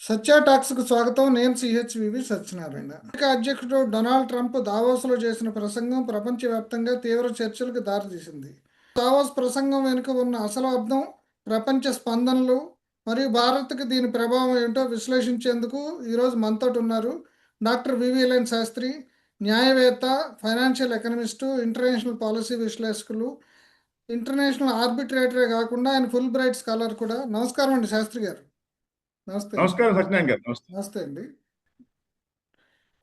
సత్య టాక్స్కు స్వాగతం. నేను CHVV Satyanarayana. America అధ్యక్షుడు డొనాల్డ్ ట్రంప్ దావోస్లో చేసిన ప్రసంగం ప్రపంచవ్యాప్తంగా తీవ్ర చర్చలకు దారితీసింది. దావోస్ ప్రసంగం వెనుక ఉన్న అసలు అర్థం, ప్రపంచ స్పందనలు మరియు భారత్కి దీని ప్రభావం ఏమిటో విశ్లేషించేందుకు ఈరోజు మనతోటి ఉన్నారు డాక్టర్ వివిఎల్ఎన్ శాస్త్రి, న్యాయవేత్త, ఫైనాన్షియల్ ఎకనమిస్టు, ఇంటర్నేషనల్ పాలసీ విశ్లేషకులు, ఇంటర్నేషనల్ ఆర్బిట్రేటరే కాకుండా ఆయన ఫుల్ బ్రైట్ స్కాలర్ కూడా. నమస్కారం అండి శాస్త్రి గారు. నమస్తే అండి. నమస్కారం సత్యనారాయణ గారు. నమస్తే. నమస్తే అండి.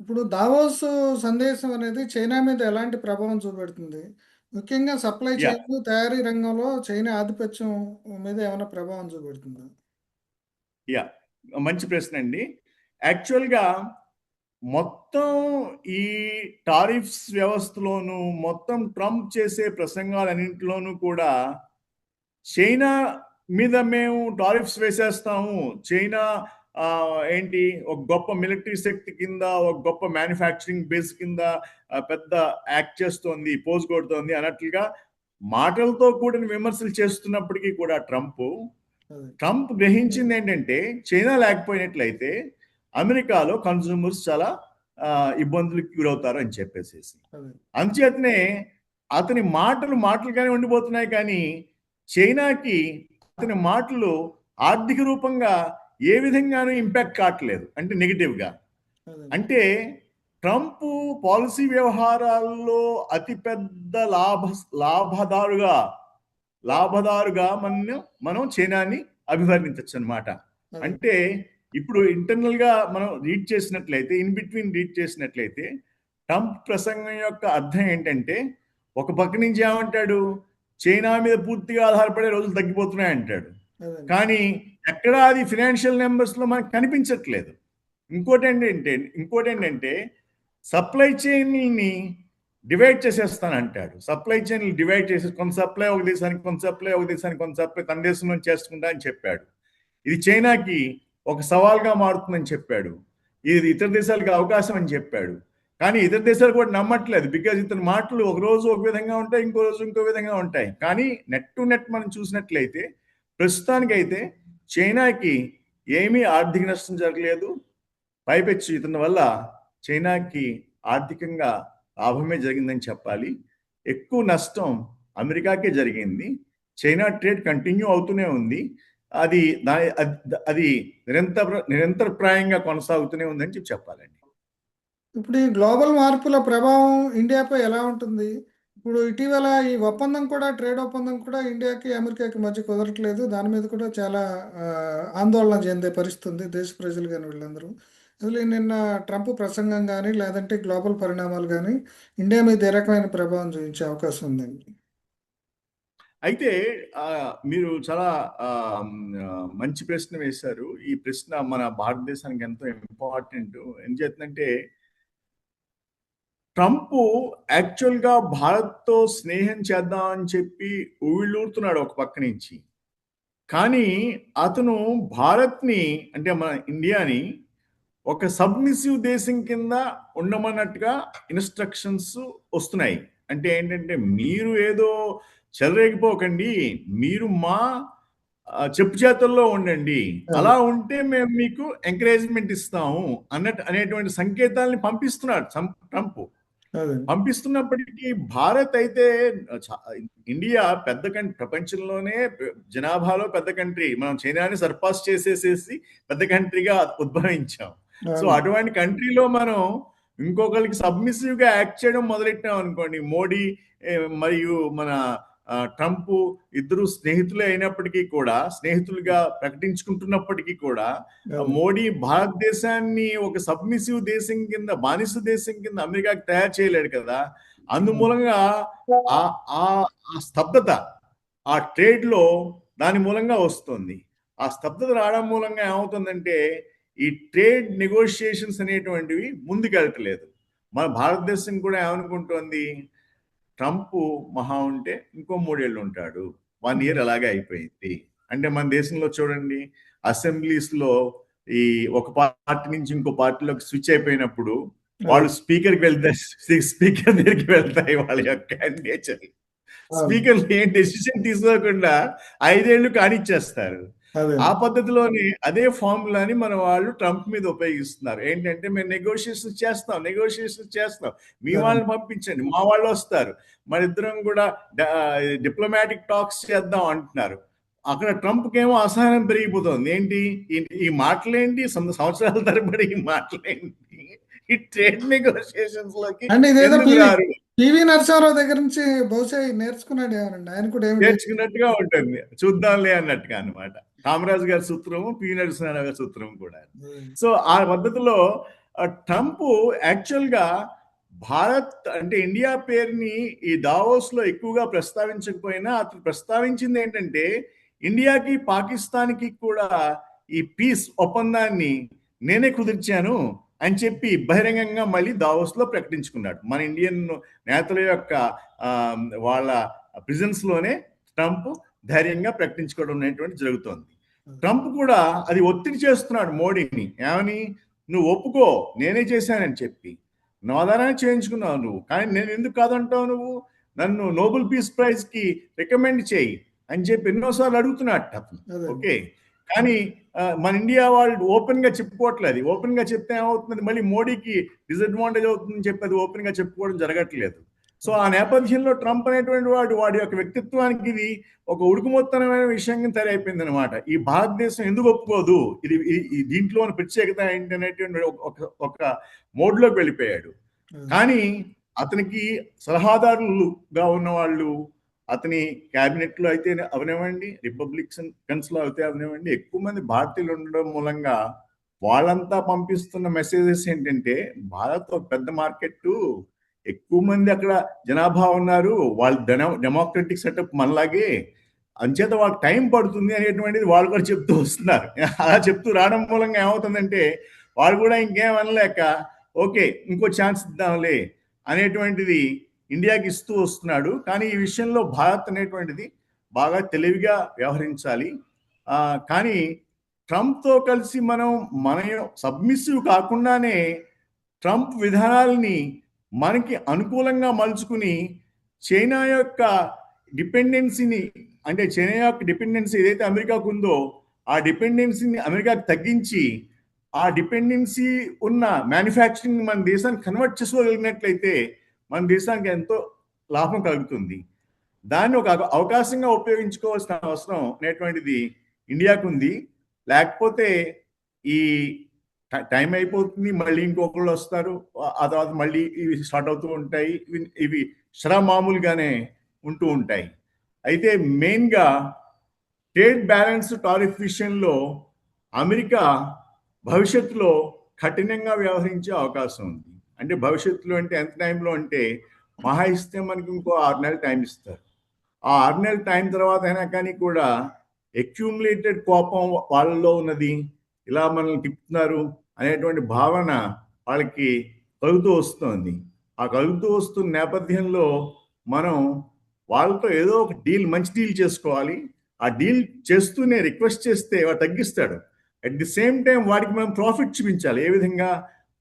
ఇప్పుడు దావోస్ సందేశం అనేది చైనా మీద ఎలాంటి ప్రభావం చూపెడుతుంది? ముఖ్యంగా సప్లై యా చైన్, తయారీ రంగంలో చైనా ఆధిపత్యం మీద ఏమైనా ప్రభావం చూపెడుతుందా? యా మంచి ప్రశ్న అండి. యాక్చువల్గా మొత్తం ఈ టారిఫ్స్ వ్యవస్థలోను మొత్తం ట్రంప్ చేసే ప్రసంగాలన్నింటిలోనూ కూడా చైనా మీద మేము టారిఫ్స్ వేసేస్తాము, చైనా ఏంటి ఒక గొప్ప మిలిటరీ శక్తి కింద, ఒక గొప్ప మ్యానుఫ్యాక్చరింగ్ బేస్ కింద పెద్ద యాక్ట్ చేస్తోంది, పోజ్ కొడుతోంది అన్నట్లుగా మాటలతో కూడిన విమర్శలు చేస్తున్నప్పటికీ కూడా అదే ట్రంప్ గ్రహించింది ఏంటంటే చైనా లేకపోయినట్లయితే అమెరికాలో కన్సూమర్స్ చాలా ఇబ్బందులకు గురవుతారు అని చెప్పేసి. అదే అంచేతనే అతని మాటలుగానే ఉండిపోతున్నాయి, కానీ చైనాకి అతని మాటలు ఆర్థిక రూపంగా ఏ విధంగానూ ఇంపాక్ట్ కావట్లేదు, అంటే నెగిటివ్గా. అదే అంటే ట్రంప్ పాలసీ వ్యవహారాల్లో అతిపెద్ద లాభదారుగా లాభదారుగా మనం చైనాని అభివర్ణించవచ్చు అనమాట. అదే అంటే ఇప్పుడు ఇంటర్నల్ గా మనం రీడ్ చేసినట్లయితే, ఇన్ బిట్వీన్ రీడ్ చేసినట్లయితే, ట్రంప్ ప్రసంగం యొక్క అర్థం ఏంటంటే, ఒక పక్క నుంచి ఏమంటాడు, చైనా మీద పూర్తిగా ఆధారపడే రోజులు తగ్గిపోతున్నాయి అంటాడు, అదే కానీ ఎక్కడా అది ఫినాన్షియల్ నెంబర్స్ లో మనకు కనిపించట్లేదు. ఇంకోటి ఏంటంటే సప్లై చైన్ని డివైడ్ చేసేస్తానంటాడు. సప్లై చైన్ డివైడ్ చేసి కొంత సప్లై ఒక దేశానికి, కొంత సప్లై ఒక దేశానికి, కొంత సప్లై తన దేశం నుంచి చేసుకుంటా అని చెప్పాడు. ఇది చైనాకి ఒక సవాల్గా మారుతుందని చెప్పాడు. ఇది ఇతర దేశాలకు అవకాశం అని చెప్పాడు. కానీ ఇతర దేశాలు కూడా నమ్మట్లేదు, బికాజ్ ఇతని మాటలు ఒక రోజు ఒక విధంగా ఉంటాయి, ఇంకో రోజు ఇంకో విధంగా ఉంటాయి. కానీ నెట్ టు నెట్ మనం చూసినట్లయితే ప్రస్తుతానికైతే చైనాకి ఏమీ ఆర్థిక నష్టం జరగలేదు. పైపెచ్చు ఇతని వల్ల చైనాకి ఆర్థికంగా లాభమే జరిగిందని చెప్పాలి. ఎక్కువ నష్టం అమెరికాకే జరిగింది. చైనా ట్రేడ్ కంటిన్యూ అవుతూనే ఉంది. అది అది నిరంతరప్రాయంగా కొనసాగుతూనే ఉందని చెప్పాలండి. ఇప్పుడు ఈ గ్లోబల్ మార్పుల ప్రభావం ఇండియాపై ఎలా ఉంటుంది? ఇప్పుడు ఇటీవల ఈ ఒప్పందం కూడా, ట్రేడ్ ఒప్పందం కూడా ఇండియాకి అమెరికాకి మధ్య కుదరట్లేదు. దాని మీద కూడా చాలా ఆందోళన చెందే పరిస్థితి ఉంది దేశ ప్రజలు కానీ వీళ్ళందరూ. అసలు నిన్న ట్రంప్ ప్రసంగం కానీ లేదంటే గ్లోబల్ పరిణామాలు కానీ ఇండియా మీద ఏ రకమైన ప్రభావం చూపించే అవకాశం ఉందండి? అయితే మీరు చాలా మంచి ప్రశ్న వేశారు. ఈ ప్రశ్న మన భారతదేశానికి ఎంతో ఇంపార్టెంట్. ఏం చేస్తుందంటే, ట్రంప్ యాక్చువల్గా భారత్తో స్నేహం చేద్దాం అని చెప్పి ఊళ్ళూరుతున్నాడు ఒక పక్క నుంచి. కానీ అతను భారత్ని, అంటే మన ఇండియాని ఒక సబ్మిసివ్ దేశం కింద ఉండమన్నట్టుగా ఇన్స్ట్రక్షన్స్ వస్తున్నాయి. అంటే ఏంటంటే, మీరు ఏదో చెలరేగిపోకండి, మీరు మా చెప్పు చేతుల్లో ఉండండి, అలా ఉంటే మేము మీకు ఎంకరేజ్మెంట్ ఇస్తాము అనేటువంటి సంకేతాలని పంపిస్తున్నాడు ట్రంప్. అదే పంపిస్తున్నప్పటికీ భారత్ అయితే ఇండియా పెద్ద కంట్రీ, ప్రపంచంలోనే జనాభాలో పెద్ద కంట్రీ. మనం చైనాని సర్పాస్ చేసేసేసి పెద్ద కంట్రీగా ఉద్భవించాం. సో అటువంటి కంట్రీలో మనం ఇంకొకరికి సబ్మిసివ్ గా యాక్ట్ చేయడం మొదలెట్టాం అనుకోండి, మోడీ మరియు మన ట్రంప్ ఇద్దరు స్నేహితులే అయినప్పటికీ కూడా, స్నేహితులుగా ప్రకటించుకుంటున్నప్పటికీ కూడా, మోడీ భారతదేశాన్ని ఒక సబ్మిసివ్ దేశం కింద, బానిస దేశం కింద అమెరికాకి తయారు చేయలేడు కదా. అందుమూలంగా ఆ స్తబ్దత ఆ ట్రేడ్ లో దాని మూలంగా వస్తుంది. ఆ స్తబ్దత రావడం మూలంగా ఏమవుతుందంటే, ఈ ట్రేడ్ నెగోషియేషన్స్ అనేటువంటివి ముందుకెళ్ళట్లేదు. మన భారతదేశం కూడా ఏమనుకుంటోంది, ట్రంప్ మహా ఉంటే ఇంకో 3 ఏళ్ళు ఉంటాడు, 1 ఇయర్ అలాగే అయిపోయింది. అంటే మన దేశంలో చూడండి, అసెంబ్లీస్ లో ఈ ఒక పార్టీ నుంచి ఇంకో పార్టీలోకి స్విచ్ అయిపోయినప్పుడు వాళ్ళు స్పీకర్కి వెళ్తారు, స్పీకర్ దగ్గరికి వెళ్తాయి వాళ్ళ యొక్క నేచర్. స్పీకర్ ఏం డెసిషన్ తీసుకోకుండా 5 ఏళ్ళు కానిచ్చేస్తారు. అదే. ఆ పద్ధతిలోనే అదే ఫార్ములాని మన వాళ్ళు ట్రంప్ మీద ఉపయోగిస్తున్నారు. ఏంటంటే మేము నెగోషియేషన్స్ చేస్తాం. మీ అదే. వాళ్ళని పంపించండి. మా వాళ్ళు వస్తారు. మనిద్దరం కూడా డిప్లొమాటిక్ టాక్స్ చేద్దాం అంటున్నారు. అక్కడ ట్రంప్‌కేమో అసహనం పెరిగిపోతుంది. ఏంటి ఈ ఈ మాటలేంటి? సంవత్సరాల తరబడి ఈ మాటలేంటి? ఈ ట్రేడ్ నెగోషియేషన్స్‌లోకి అంటే ఇదేదో ఎందుకు రారు? పివి నరసింహారావు దగ్గర నుంచి బహుశా నేర్చుకున్నాడేమోనండి. ఆయన కూడా ఏమి నేర్చుకున్నట్టుగా ఉంటుంది. చూద్దాంలే అన్నట్టుగా అన్నమాట. కామరాజు గారి సూత్రము, పి. నరసింహారావు గారి సూత్రం కూడా. సో ఆ పద్ధతిలో ట్రంప్ యాక్చువల్‌గా భారత్ అంటే ఇండియా పేరుని ఈ దావోస్‌లో ఎక్కువగా ప్రస్తావించకపోయినా అతను ప్రస్తావించింది ఏంటంటే ఇండియాకి, పాకిస్తాన్‌కి కూడా ఈ పీస్ ఒప్పందాన్ని నేనే కుదిర్చాను అని చెప్పి బహిరంగంగా మళ్ళీ దావోస్‌లో ప్రకటించుకున్నాడు. మన ఇండియన్ నేతల యొక్క వాళ్ళ ప్రిజన్స్ లోనే ట్రంప్ ధైర్యంగా ప్రకటించుకోవడం అనేటువంటి జరుగుతోంది. ట్రంప్ కూడా అది ఒత్తిడి చేస్తున్నాడు మోడీని. ఏమని? నువ్వు ఒప్పుకో, నేనే చేశానని చెప్పి. నా ఆధారాన్ని చేయించుకున్నావు నువ్వు, కానీ నేను ఎందుకు కాదంటావు నువ్వు? నన్ను నోబెల్ పీస్ ప్రైజ్ కి రికమెండ్ చేయి అని చెప్పి ఎన్నోసార్లు అడుగుతున్నాడు అతను. అదే. ఓకే, కానీ మన ఇండియా వాళ్ళు ఓపెన్ గా చెప్పుకోవట్లేదు. ఓపెన్ గా చెప్తే ఏమవుతుంది, మళ్ళీ మోడీకి డిసడ్వాంటేజ్ అవుతుందని చెప్పి అది ఓపెన్ గా చెప్పుకోవడం జరగట్లేదు. సో ఆ నేపథ్యంలో ట్రంప్ అనేటువంటి వాడి యొక్క వ్యక్తిత్వానికి ఇది ఒక ఉడుకుమొత్తనమైన విషయంగా తయారైపోయింది అనమాట. ఈ భారతదేశం ఎందుకు ఒప్పుకోదు, దీంట్లో ప్రత్యేకత ఏంటి అనేటువంటి ఒక మోడ్ లోకి వెళ్ళిపోయాడు. కానీ అతనికి సలహాదారులుగా ఉన్న వాళ్ళు, అతని క్యాబినెట్ లో అయితే అవనివ్వండి, రిపబ్లికన్స్ లో అయితే అవనివ్వండి, ఎక్కువ మంది భారతీయులు ఉండడం మూలంగా వాళ్ళంతా పంపిస్తున్న మెసేజెస్ ఏంటంటే భారత్ ఒక పెద్ద మార్కెట్, ఎక్కువ మంది అక్కడ జనాభా ఉన్నారు, వాళ్ళు డెమోక్రటిక్ సెటప్ మనలాగే, అంచేత వాళ్ళకి టైం పడుతుంది అనేటువంటిది వాళ్ళు కూడా చెప్తూ వస్తున్నారు. అలా చెప్తూ రావడం మూలంగా ఏమవుతుందంటే వాళ్ళు కూడా ఇంకేం అనలేక ఓకే ఇంకో ఛాన్స్ ఇద్దాంలే అనేటువంటిది ఇండియాకి ఇస్తూ వస్తున్నాడు. కానీ ఈ విషయంలో భారత్ అనేటువంటిది బాగా తెలివిగా వ్యవహరించాలి. కానీ ట్రంప్తో కలిసి మన సబ్మిసివ్ కాకుండానే ట్రంప్ విధానాలని మనకి అనుకూలంగా మలుచుకుని చైనా యొక్క డిపెండెన్సీని, అంటే చైనా యొక్క డిపెండెన్సీ ఏదైతే అమెరికాకు ఉందో ఆ డిపెండెన్సీని అమెరికాకు తగ్గించి ఆ డిపెండెన్సీ ఉన్న మ్యానుఫ్యాక్చరింగ్ మన దేశానికి కన్వర్ట్ చేసుకోగలిగినట్లయితే మన దేశానికి ఎంతో లాభం కలుగుతుంది. దాన్ని ఒక అవకాశంగా ఉపయోగించుకోవాల్సిన అవసరం అనేటువంటిది ఇండియాకు ఉంది. లేకపోతే ఈ టైం అయిపోతుంది, మళ్ళీ ఇంకొకళ్ళు వస్తారు, ఆ తర్వాత మళ్ళీ ఇవి స్టార్ట్ అవుతూ ఉంటాయి. ఇవి మామూలుగానే ఉంటూ ఉంటాయి. అయితే మెయిన్గా ట్రేడ్ బ్యాలెన్స్ టారిఫ్ విషయంలో అమెరికా భవిష్యత్తులో కఠినంగా వ్యవహరించే అవకాశం ఉంది. అంటే భవిష్యత్తులో అంటే ఎంత టైంలో అంటే మహా ఇస్తే మనకి ఇంకో 6 నెలలు టైం ఇస్తారు. ఆ 6 నెలల టైం తర్వాత అయినా కానీ కూడా అక్యూములేటెడ్ కోపం వాళ్ళలో ఉన్నది, ఇలా మనల్ని తిప్పుతున్నారు అనేటువంటి భావన వాళ్ళకి కలుగుతూ వస్తుంది. ఆ కలుగుతూ వస్తున్న నేపథ్యంలో మనం వాళ్ళతో ఏదో ఒక మంచి డీల్ చేసుకోవాలి. ఆ డీల్ చేస్తూనే రిక్వెస్ట్ చేస్తే వాడు తగ్గిస్తాడు. అట్ ది సేమ్ టైం వాడికి మనం ప్రాఫిట్ చూపించాలి. ఏ విధంగా?